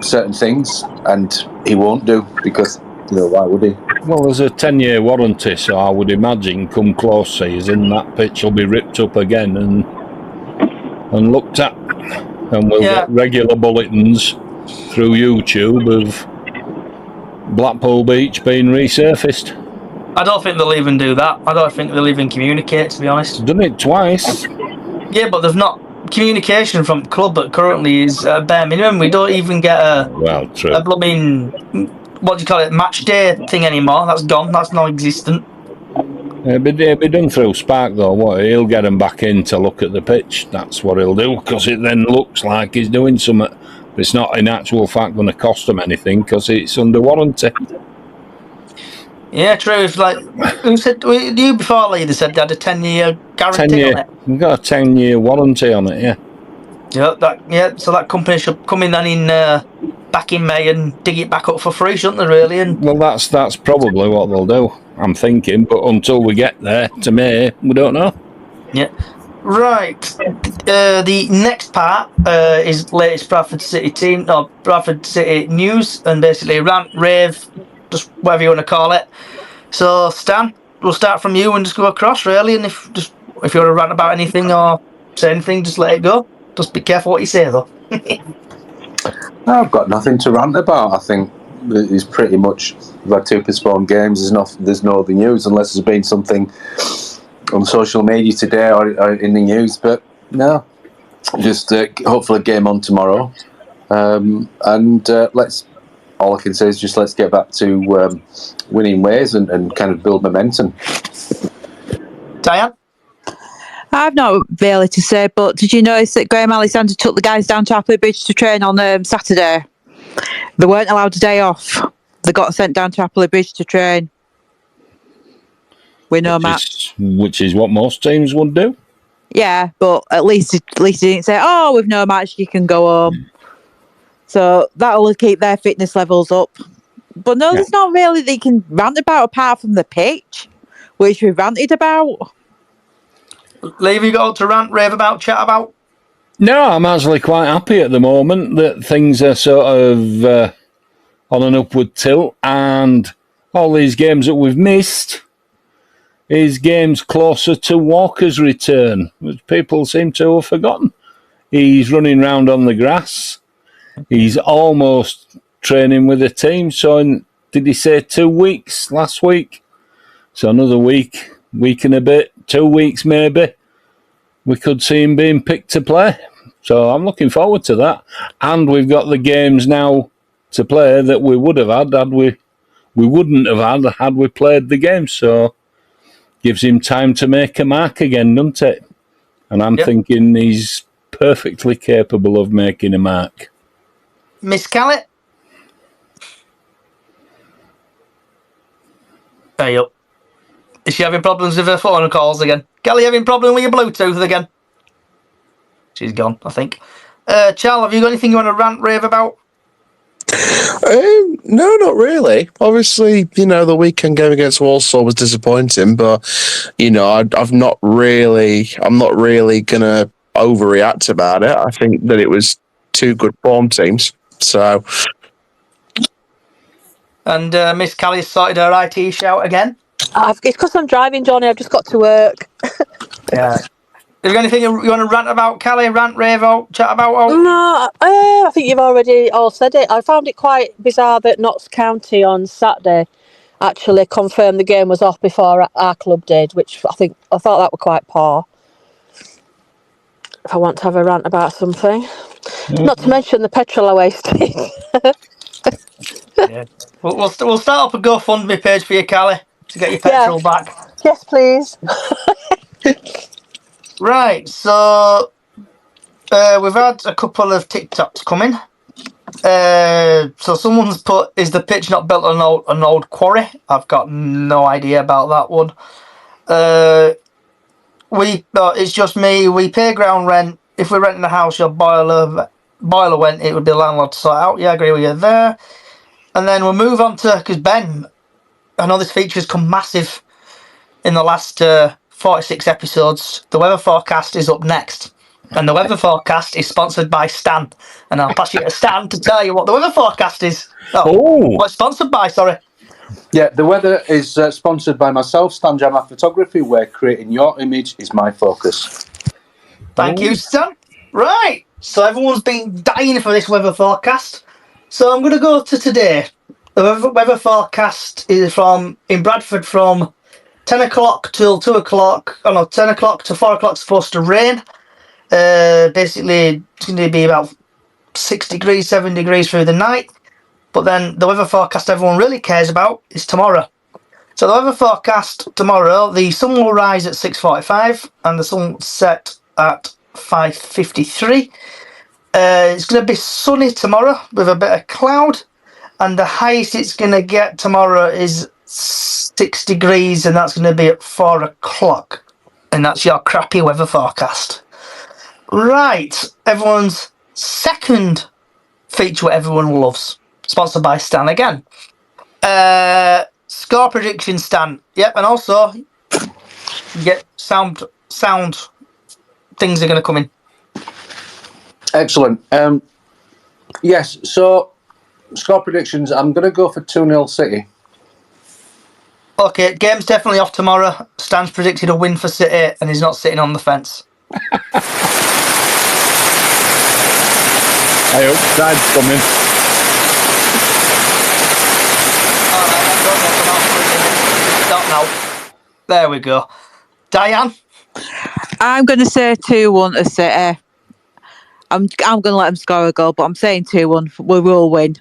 certain things, and he won't do because why would he? Well, there's a 10-year warranty, so I would imagine come close season that pitch will be ripped up again and looked at. And we'll get regular bulletins through YouTube of Blackpool Beach being resurfaced. I don't think they'll even do that. I don't think they'll even communicate, to be honest. Done it twice. Yeah, but they've not. Communication from the club that currently is bare minimum. We don't even get a blooming, what do you call it, match day thing anymore. That's gone. That's non-existent. It'll be done through Spark though. He'll get them back in to look at the pitch. That's what he'll do, because it then looks like he's doing something. But it's not in actual fact going to cost them anything because it's under warranty. Yeah, true. If who said you before, Lee? They said they had a 10-year guarantee on it. We've got a 10-year warranty on it. Yeah. Yeah, so that company should come in then back in May and dig it back up for free, shouldn't they? Really? And Well, that's probably what they'll do. I'm thinking, but until we get there to May, we don't know. yeah, right. The next part is latest Bradford City team, no, Bradford City news, and basically rant, rave, just whatever you want to call it. So, Stan, we'll start from you and just go across, really. And if you want to rant about anything or say anything, just let it go. Just be careful what you say, though. I've got nothing to rant about. I think it's pretty much, we've had 2 postponed games. There's no other news unless there's been something on social media today or in the news. But no, just hopefully a game on tomorrow. All I can say is just let's get back to winning ways and kind of build momentum. Diane? I've not really to say, but did you notice that Graham Alexander took the guys down to Appley Bridge to train on Saturday? They weren't allowed a day off. They got sent down to Appley Bridge to train. We know match. Which is what most teams would do. Yeah, but at least he didn't say, "Oh, we've no match, you can go home." So that'll keep their fitness levels up. But no, there's not really that you can rant about apart from the pitch, which we ranted about. Lee, have you got to rant, rave about, chat about? No, I'm actually quite happy at the moment that things are sort of on an upward tilt, and all these games that we've missed is games closer to Walker's return, which people seem to have forgotten. He's running around on the grass. He's almost training with the team. So, did he say 2 weeks last week? So another week and a bit, 2 weeks maybe, we could see him being picked to play. So I'm looking forward to that. And we've got the games now to play that we would have had we wouldn't have had we played the game. So gives him time to make a mark again, doesn't it? And I'm thinking he's perfectly capable of making a mark. Miss Callett? Hey up. Is she having problems with her phone calls again? Kelly having problems with your Bluetooth again? She's gone, I think. Charles, have you got anything you want to rant, rave about? No, not really. Obviously, the weekend game against Walsall was disappointing, but I'm not really gonna overreact about it. I think that it was 2 good form teams. So, and Miss Callie sorted her IT shout again. It's because I'm driving, Johnny. I've just got to work. Yeah. Is there anything you want to rant about, Callie? Rant, rave out, chat about? No, I think you've already all said it. I found it quite bizarre that Notts County on Saturday actually confirmed the game was off before our club did, which I thought that were quite poor. If I want to have a rant about something, not to mention the petrol I wasted. Yeah. We'll start up a GoFundMe page for you, Callie, to get your petrol back. Yes, please. Right, so we've had a couple of TikToks coming. So someone's put, is the pitch not built on an old quarry? I've got no idea about that one. It's just me. We pay ground rent. If we're renting a house, your boiler went, it would be the landlord to sort out. Yeah, I agree with you there. And then we'll move on to, because Ben, I know this feature has come massive in the last 46 episodes. The weather forecast is up next. And the weather forecast is sponsored by Stan. And I'll pass you to Stan to tell you what the weather forecast is. What's sponsored by, sorry? Yeah, the weather is sponsored by myself, Stan Jammer Photography, where creating your image is my focus. Thank you, Stan. Right, so everyone's been dying for this weather forecast. So I'm going to go to today. The weather forecast is in Bradford from 10 o'clock till 2 o'clock. 10 o'clock to 4 o'clock supposed to rain. Basically, it's going to be about 6 degrees, 7 degrees through the night. But then the weather forecast everyone really cares about is tomorrow. So the weather forecast tomorrow, the sun will rise at 6:45 and the sun will set at 5:53. It's going to be sunny tomorrow with a bit of cloud, and the highest it's going to get tomorrow is 6 degrees, and that's going to be at 4 o'clock. And that's your crappy weather forecast. Right, everyone's second feature what everyone loves, sponsored by Stan again. Score prediction, Stan. Yep, and also you get sound things are going to come in. Excellent. Yes, so score predictions. I'm going to go for 2-0 City. Okay, game's definitely off tomorrow. Stan's predicted a win for City, and he's not sitting on the fence. I hope side's coming. Stop now. There we go. Diane? I'm going to say 2-1 to City. I'm going to let them score a goal, but I'm saying 2-1. We will win.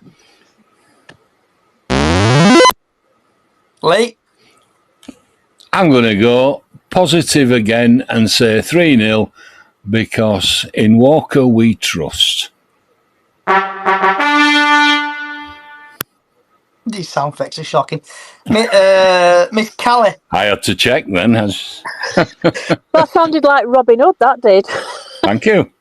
Lee? I'm going to go positive again and say 3-0 because in Walker we trust. These sound effects are shocking. Miss Callie? I had to check then. That sounded like Robin Hood, that did. Thank you.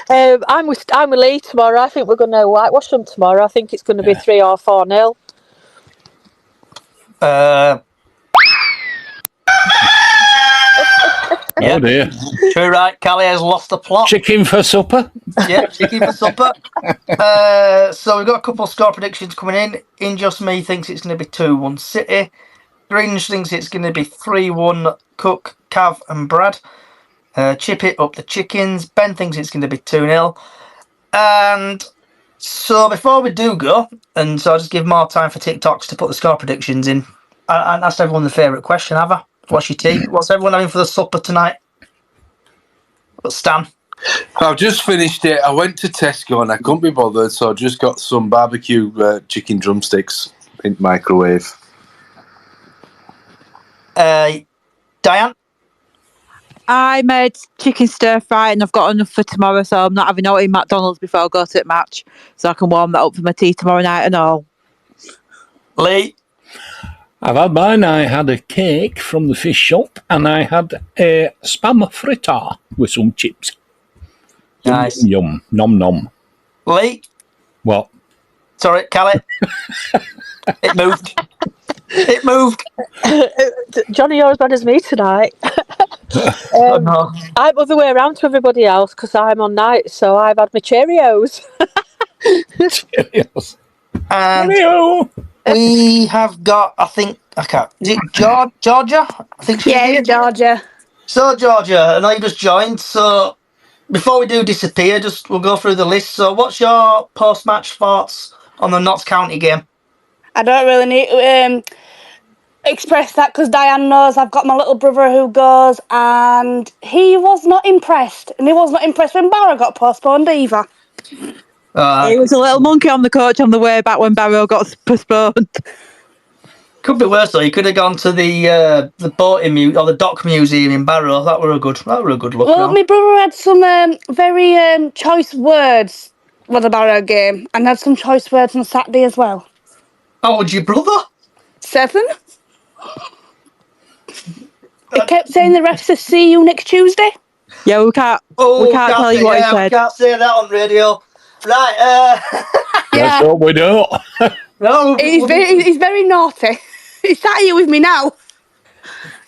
I'm with Lee tomorrow. I think we're going to whitewash them tomorrow. I think it's going to be 3 or 4-0. Oh dear. True, right. Callie has lost the plot. Chicken for supper? Yeah, chicken for supper. So we've got a couple of score predictions coming in. In Just Me thinks it's going to be 2-1 City. Gringe thinks it's going to be 3-1 Cook, Cav and Brad. Chip it up the chickens. Ben thinks it's going to be 2-0. And so before we do go, and so I'll just give more time for TikToks to put the score predictions in. I asked everyone the favourite question, have I? What's your tea? What's everyone having for the supper tonight? But Stan? I've just finished it. I went to Tesco and I couldn't be bothered, so I just got some barbecue chicken drumsticks in the microwave. Diane? I made chicken stir fry and I've got enough for tomorrow, so I'm not having out in McDonald's before I go to the match, so I can warm that up for my tea tomorrow night and all. Lee? I've had mine. I had a cake from the fish shop and I had a spam fritter with some chips. Nice. Yum. Nom nom. Lee? What? Sorry, Callie. It moved. It moved. Johnny, you're as bad as me tonight. Oh, no. I'm other way around to everybody else because I'm on night, so I've had my Cheerios. Cheerios. And Cheerio. we have got, I think, I can't. Is it Georgia? I think she's here. Georgia. So, Georgia, I know you just joined. So, before we do disappear, we'll go through the list. So, what's your post-match thoughts on the Notts County game? I don't really need to express that because Diane knows I've got my little brother who goes, and he was not impressed. And he was not impressed when Barrow got postponed either. He was a little monkey on the coach on the way back when Barrow got postponed. Could be worse though. You could have gone to the boating or the dock museum in Barrow. That were a good look. Well, my brother had some very choice words for the Barrow game, and had some choice words on Saturday as well. How old's your brother? 7. He kept saying the refs will see you next Tuesday. Yeah, we can't tell you what he said. We can't say that on radio. Right. Let's hope we don't. No, He's very naughty. He's sat here with me now.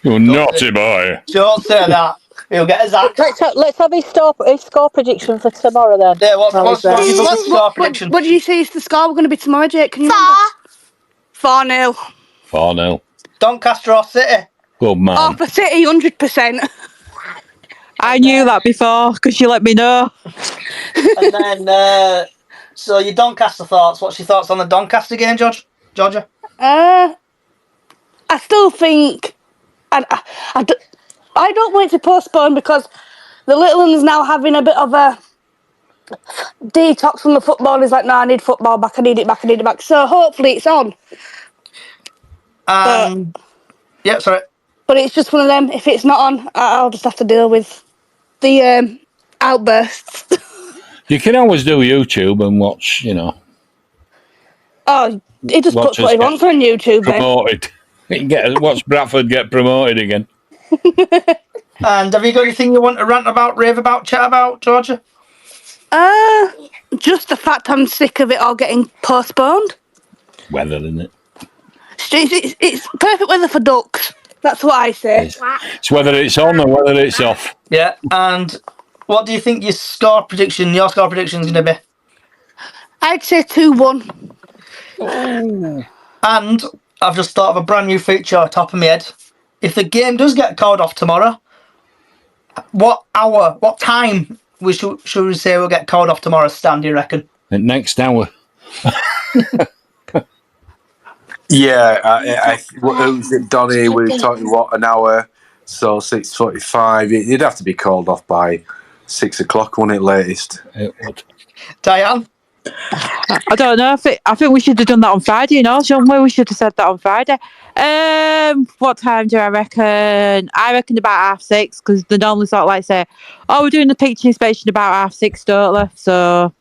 You naughty boy. Don't say that. He'll get his act. Let's have his score prediction for tomorrow then. Yeah, what's your score prediction? What do you say is the score we're going to be tomorrow, Jake? Can you remember? 4-0. 4-0. Doncaster or City? Good man. Oh, for City, 100%. I knew that before because you let me know. And then, so your Doncaster thoughts. What's your thoughts on the Doncaster game, Georgia? I still think I don't want it to postpone because the little one's now having a bit of a detox from the football. He's like, no, I need football back. I need it back. So hopefully it's on. Yeah, sorry. But it's just one of them. If it's not on, I'll just have to deal with the outbursts. You can always do YouTube and watch, Oh, he just puts what he wants on YouTube then. promoted. Watch Bradford get promoted again. And have you got anything you want to rant about, rave about, chat about, Georgia? Just the fact I'm sick of it all getting postponed. Weather, isn't it? It's perfect weather for ducks. That's what I say. It's whether it's on or whether it's off. Yeah, and what do you think your score prediction is going to be? I'd say 2-1. And I've just thought of a brand new feature on top of my head. If the game does get called off tomorrow, what time should we say we'll get called off tomorrow, Stan, do you reckon? The next hour. Yeah, who's it, Donny? We were talking, an hour? So 6:45. It'd have to be called off by 6 o'clock, wouldn't it, latest? It would. Diane? I don't know. I think we should have done that on Friday, shouldn't we? We should have said that on Friday. What time do I reckon? I reckon about 6:30, because they normally sort of like say, "Oh, we're doing the pitch inspection about 6:30, don't they?" So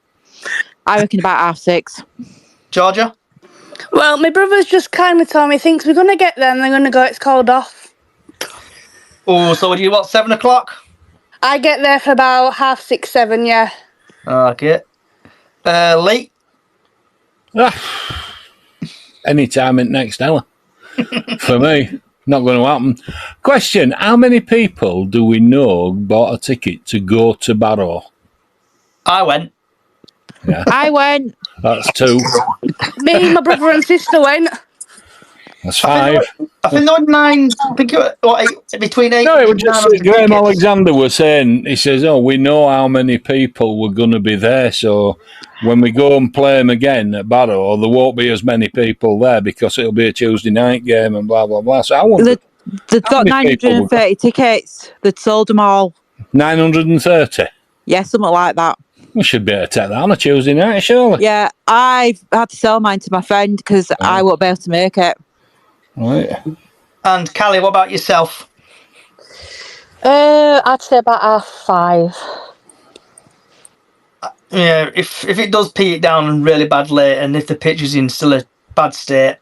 I reckon about 6:30. Georgia? Well, my brother's just kindly told me he thinks we're going to get there and they're going to go, it's called off. Oh, so would you, 7 o'clock? I get there for about 6:30, 7, yeah. Okay. Lee? Any time in next hour. For me, not going to happen. Question, how many people do we know bought a ticket to go to Barrow? I went. Yeah. I went. That's 2. Me, my brother and sister went. That's 5. I think there were 9. I think it was, 8, between 8 No, it and was just 9 Graham tickets. Alexander was saying, he says, we know how many people were going to be there, so when we go and play them again at Barrow, there won't be as many people there because it'll be a Tuesday night game and blah, blah, blah. So I wonder... They've got 930 tickets. They'd sold them all. 930? Yeah, something like that. We should be able to take that on a Tuesday night, surely. Yeah, I've had to sell mine to my friend because I won't be able to make it. Right. And Callie, what about yourself? I'd say about 5:30. Yeah, if it does pee it down really badly and if the pitch is in still a bad state,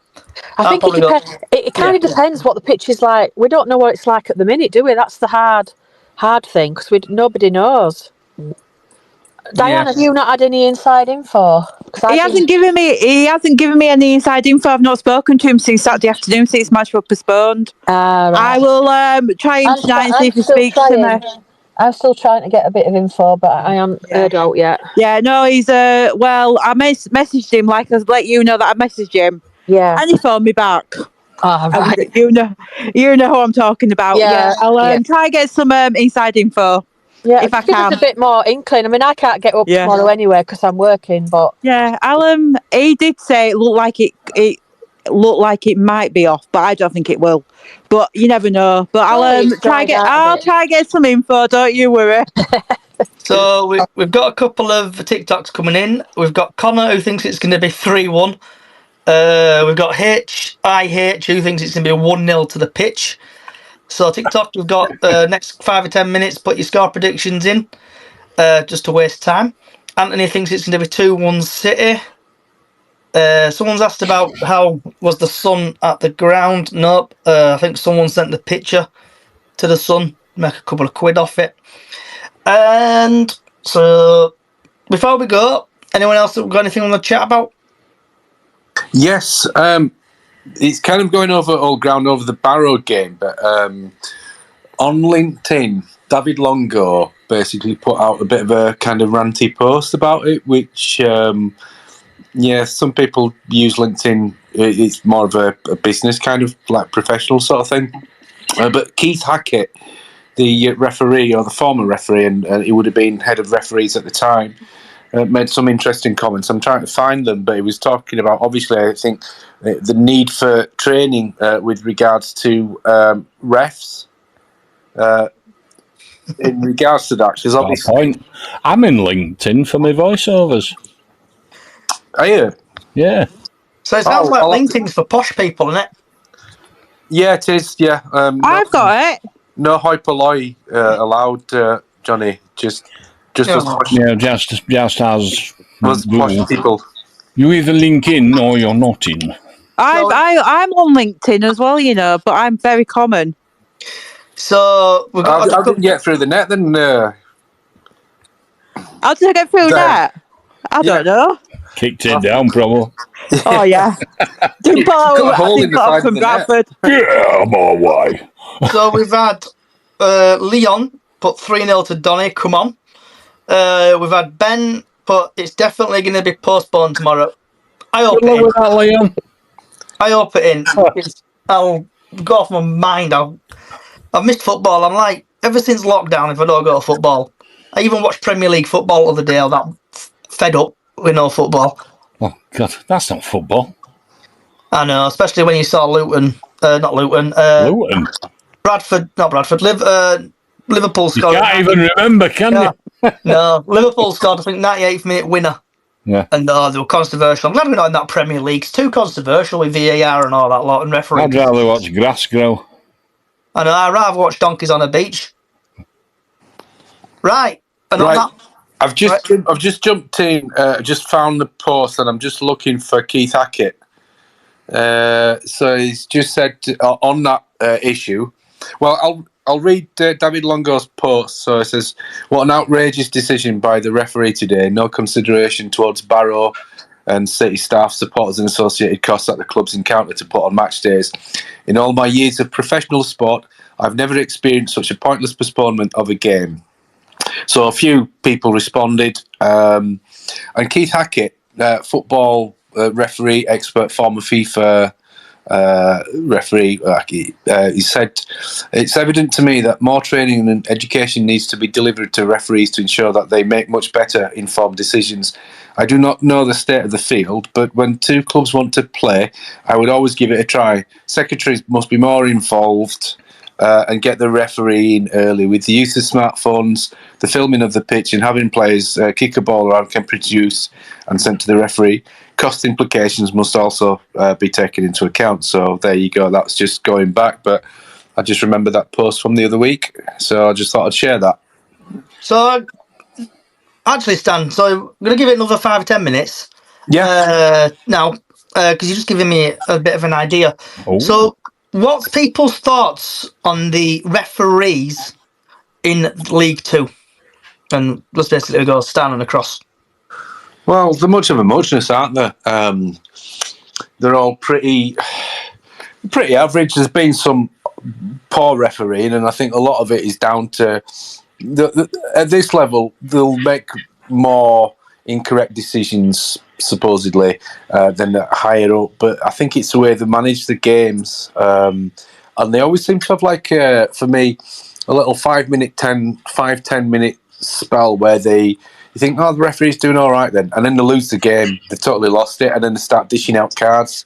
I think it depends. It kind of depends what the pitch is like. We don't know what it's like at the minute, do we? That's the hard thing because nobody knows. Diane, have you not had any inside info? He hasn't given me any inside info. I've not spoken to him since Saturday afternoon since match was postponed. Right. I will try him tonight and see if he speaks to me. I'm still trying to get a bit of info, but I haven't heard out yet. Yeah, no, he's well, I messaged him like I let you know that I messaged him. Yeah. And he phoned me back. Oh, right. You know who I'm talking about. Yeah. I'll try and get some inside info. Yeah, if I give can. us a bit more inkling. I mean, I can't get up tomorrow anyway because I'm working. But yeah, he did say it looked like it might be off, but I don't think it will. But you never know. But I'll try get some info. Don't you worry. So we've got a couple of TikToks coming in. We've got Connor who thinks it's going to be 3-1. We've got IH who thinks it's going to be 1-0 to the pitch. So TikTok, we've got next 5 or 10 minutes. Put your score predictions in, just to waste time. Anthony thinks it's going to be 2-1 City. Someone's asked about how was the sun at the ground. Nope. I think someone sent the picture to the sun. Make a couple of quid off it. And so before we go, anyone else got anything on the chat about? Yes. It's kind of going over old ground over the Barrow game, but on LinkedIn, David Longo basically put out a bit of a kind of ranty post about it, which, some people use LinkedIn. It's more of a business kind of like professional sort of thing. But Keith Hackett, the referee or the former referee, and he would have been head of referees at the time, made some interesting comments. I'm trying to find them, but he was talking about, obviously, I think, the need for training with regards to refs. In regards to that, because obviously... I'm in LinkedIn for my voiceovers. Are you? Yeah. So it sounds like LinkedIn's for posh people, isn't it? Yeah, it is, yeah. I've got it. No hoi polloi allowed, Johnny. Just as posh. Yeah, just as posh people. You either link in or you're not in. I'm on LinkedIn as well, but I'm very common. So we've got. I didn't get through the net then. How did I get through that? I don't know. Kicked it down, probably. Oh yeah. Didn't Got a follow. I hole in think the got side off of from the net. Bradford. Yeah, my way. So we've had Leon put 3-0 to Donny. Come on. We've had Ben, but it's definitely going to be postponed tomorrow. I hope Good luck it with that, Leon. I hope it in. I'll go off my mind. I've missed football. I'm like, ever since lockdown, if I don't go to football, I even watched Premier League football the other day. I got fed up with no football. Oh, God, that's not football. I know, especially when you saw Luton. Not Luton. Luton. Not Bradford. Liverpool You scored. can't even remember, can you? No, Liverpool scored, I think, 98th minute winner. Yeah. And they were controversial. I'm glad we're not in that Premier League. It's too controversial with VAR and all that lot and refereeing. I'd rather watch grass grow. I know, I'd rather watch donkeys on a beach. Right. And Right. on that, I've just jumped in. Just found the post, and I'm just looking for Keith Hackett. So he's just said on that issue. Well, I'll read David Longo's post. So it says, "What an outrageous decision by the referee today. No consideration towards Barrow and City staff, supporters, and associated costs that the clubs encounter to put on match days. In all my years of professional sport, I've never experienced such a pointless postponement of a game." So a few people responded, and Keith Hackett, football referee, expert, former FIFA referee, he said, "It's evident to me that more training and education needs to be delivered to referees to ensure that they make much better informed decisions. I do not know the state of the field, but when two clubs want to play, I would always give it a try. Secretaries must be more involved and get the referee in early. With the use of smartphones, the filming of the pitch and having players kick a ball around can produce and sent to the referee. Cost implications must also be taken into account." So there you go. That's just going back, but I just remember that post from the other week, so I just thought I'd share that. So, actually, Stan, so I'm going to give it another 5 or 10 minutes. Yeah. Now, because you're just giving me a bit of an idea. Oh. So, what's people's thoughts on the referees in League Two? And let's basically go Stan and across. Well, they're much of a muchness, aren't they? They're all pretty average. There's been some poor refereeing, and I think a lot of it is down to at this level they'll make more incorrect decisions supposedly than higher up. But I think it's the way they manage the games, and they always seem to have for me a little 10 minute spell where you think, oh, the referee's doing all right then, and then they lose the game, they've totally lost it, and then they start dishing out cards.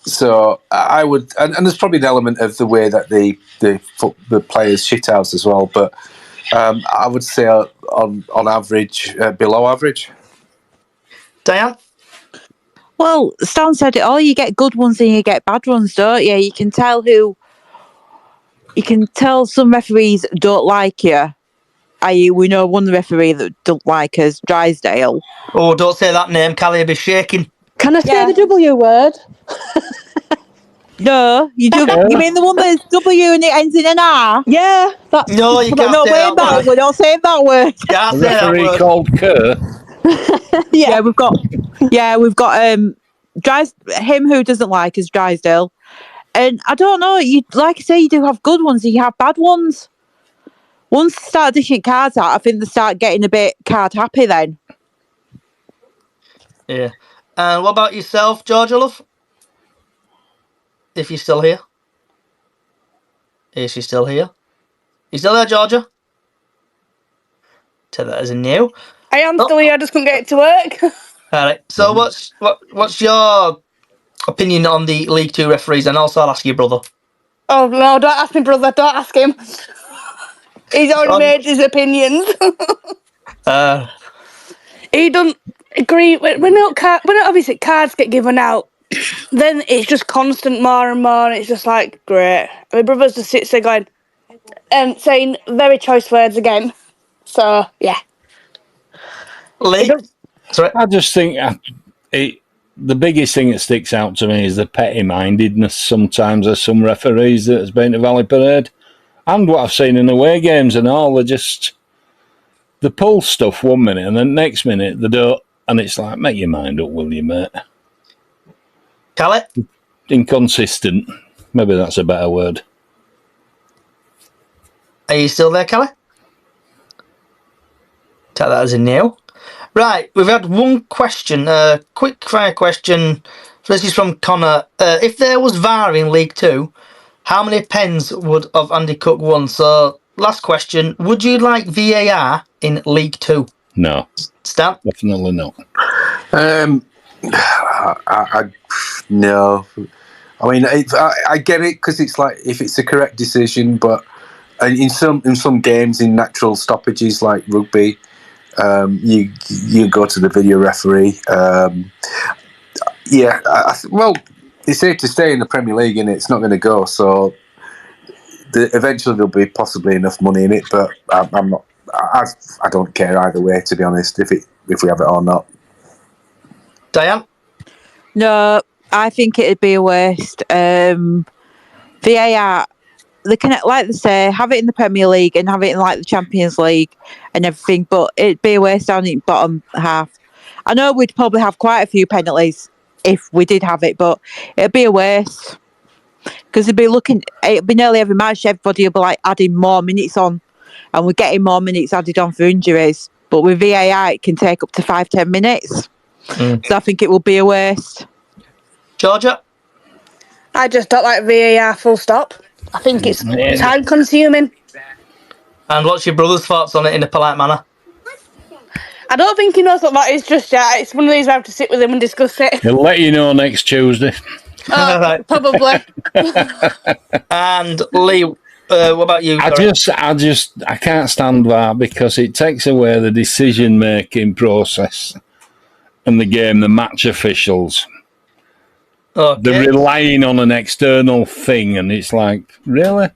So I would, and there's probably an element of the way that the players shit out as well, but I would say on average, below average. Diane? Well, Stan said it all. You get good ones and you get bad ones, don't you? You can tell some referees don't like you. I.e., we know one referee that don't like us, Drysdale. Oh, don't say that name. Callie will be shaking. Can I say the W word? No, you mean the one that's W and it ends in an R? Yeah, that's No, you can't say that word. We're not saying that word. Can't A say that referee word. called Kerr. Yeah, we've got him who doesn't like us, Drysdale. And I don't know, you like I say, you do have good ones and you have bad ones. Once they start dishing cards out, I think they start getting a bit card happy then. Yeah. And what about yourself, Georgia Love? If you're still here. Is she still here? You still there, Georgia? Take that as a no. I am still here, I just couldn't get it to work. All right. So what's your opinion on the League Two referees? And also I'll ask your brother. Oh no, don't ask me, brother, don't ask him. He's already made his opinions. He doesn't agree. When obviously cards get given out, then it's just constant more and more, and it's just like, great. My brother's just sits there going, saying very choice words again. So, yeah. Lee? Sorry. I just think the biggest thing that sticks out to me is the petty-mindedness sometimes of some referees that has been to Valley Parade, and what I've seen in away games and all. They pull stuff 1 minute and then next minute they don't, and it's like, make your mind up, will you, mate? Callie? Inconsistent. Maybe that's a better word. Are you still there, Callie? Take that as a no. Right, we've had one question, quick fire question. This is from Connor. If there was VAR in League 2, how many pens would have Andy Cook won? So, last question, would you like VAR in League 2? No. Stan? Definitely not. No. I mean, I get it because it's like if it's a correct decision, but in some games in natural stoppages like rugby, you go to the video referee. Well, it's here to stay in the Premier League, and it's not going to go. So eventually there'll be possibly enough money in it, but I'm not. I don't care either way, to be honest. If we have it or not. Diane? No, I think it'd be a waste. VAR, they can, like they say, have it in the Premier League and have it in like the Champions League and everything, but it'd be a waste down in bottom half. I know we'd probably have quite a few penalties if we did have it, but it'd be a waste because it'd be nearly every match. Everybody will be like adding more minutes on, and we're getting more minutes added on for injuries. But with VAR, it can take up to 5-10 minutes. So I think it will be a waste. Georgia? I just don't like VAR full stop. I think it's time consuming. And what's your brother's thoughts on it in a polite manner? I don't think he knows what that is just yet. It's one of these I have to sit with him and discuss it. He'll let you know next Tuesday. Right. Probably. And Lee, what about you? I can't stand that because it takes away the decision-making process and the game, the match officials. Okay. They're relying on an external thing, and it's like, really?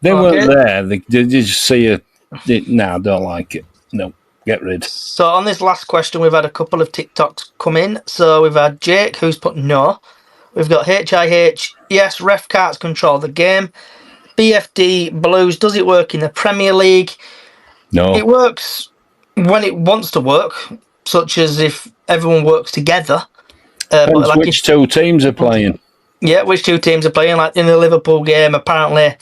They weren't there. They just see a... No, I don't like it. No, get rid. So on this last question, we've had a couple of TikToks come in. So we've had Jake, who's put no. We've got HIH, yes, ref can't control the game. BFD Blues, does it work in the Premier League? No. It works when it wants to work, such as if everyone works together. Depends which two teams are playing. Yeah, which two teams are playing. Like in the Liverpool game, apparently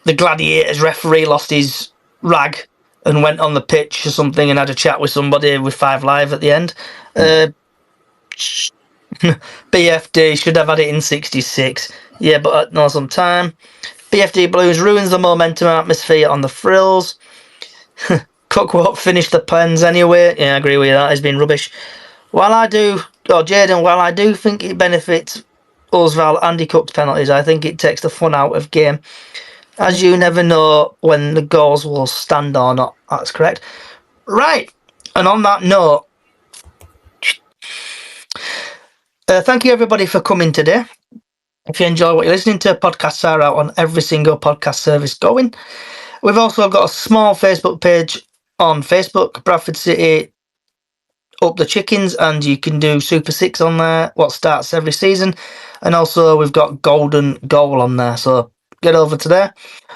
the Gladiators referee lost his rag and went on the pitch or something and had a chat with somebody with 5 Live at the end. BFD should have had it in 66. Yeah, but no, some time. BFD Blues ruins the momentum and atmosphere on the frills. Cook won't finish the pens anyway. Yeah, I agree with you. That has been rubbish. Jaden, while I do think it benefits us Val Andy Cook's penalties, I think it takes the fun out of game. As you never know when the goals will stand or not. That's correct. Right. And on that note, thank you everybody for coming today. If you enjoy what you're listening to, podcasts are out on every single podcast service going. We've also got a small Facebook page on Facebook, Bradford City Up the Chickens, and you can do Super 6 on there, what starts every season. And also we've got Golden Goal on there, so get over to there.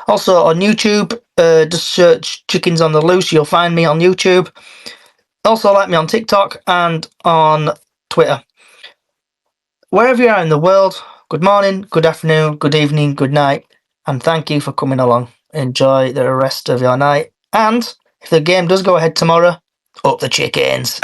Also on YouTube, just search Chickens on the Loose, you'll find me on YouTube. Also like me on TikTok and on Twitter. Wherever you are in the world, good morning, good afternoon, good evening, good night, and thank you for coming along. Enjoy the rest of your night, and if the game does go ahead tomorrow, up the Chickens.